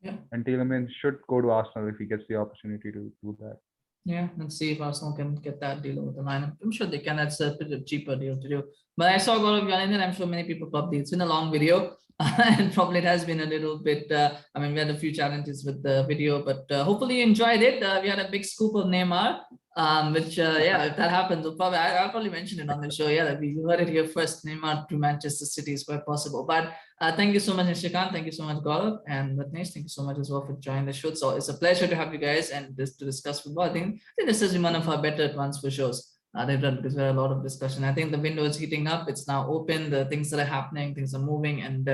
[SPEAKER 1] Yeah.
[SPEAKER 3] And Tillemans should go to Arsenal if he gets the opportunity to do that.
[SPEAKER 1] Yeah, let's see if Arsenal can get that deal over the line. I'm sure they can. That's a pretty cheaper deal to do. But I saw Gaurav Yanin, and I'm sure many people probably, it's been a long video and probably it has been a little bit, we had a few challenges with the video, but hopefully you enjoyed it. We had a big scoop of Neymar. Which yeah, if that happens, probably I'll probably mention it on the show. Yeah, that we heard it here first. Neymar to Manchester City is quite possible. But thank you so much, Nishikant. Thank you so much, Gaurav, and Ratnesh. Thank you so much as well for joining the show. So it's a pleasure to have you guys and this to discuss football. I think this has been one of our better transfer shows they've done, because we had a lot of discussion. I think the window is heating up. It's now open. The things that are happening, things are moving, and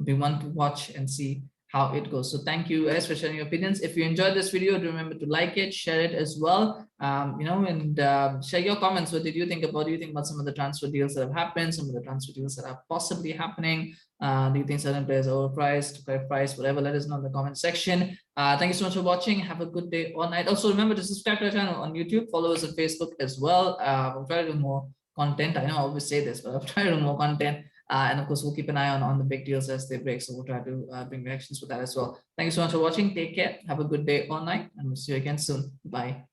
[SPEAKER 1] we want to watch and see how it goes. So thank you guys for sharing your opinions. If you enjoyed this video, do remember to like it, share it as well. And share your comments. What did you think about? Do you think about some of the transfer deals that have happened, some of the transfer deals that are possibly happening? Do you think certain players are overpriced, correct price, whatever? Let us know in the comment section. Thank you so much for watching. Have a good day or night. Also remember to subscribe to our channel on YouTube. Follow us on Facebook as well. We'll try to do more content. I know I always say this, but I'll try to do more content. And of course, we'll keep an eye on the big deals as they break. So we'll try to bring reactions with that as well. Thank you so much for watching. Take care. Have a good day or night. And we'll see you again soon. Bye.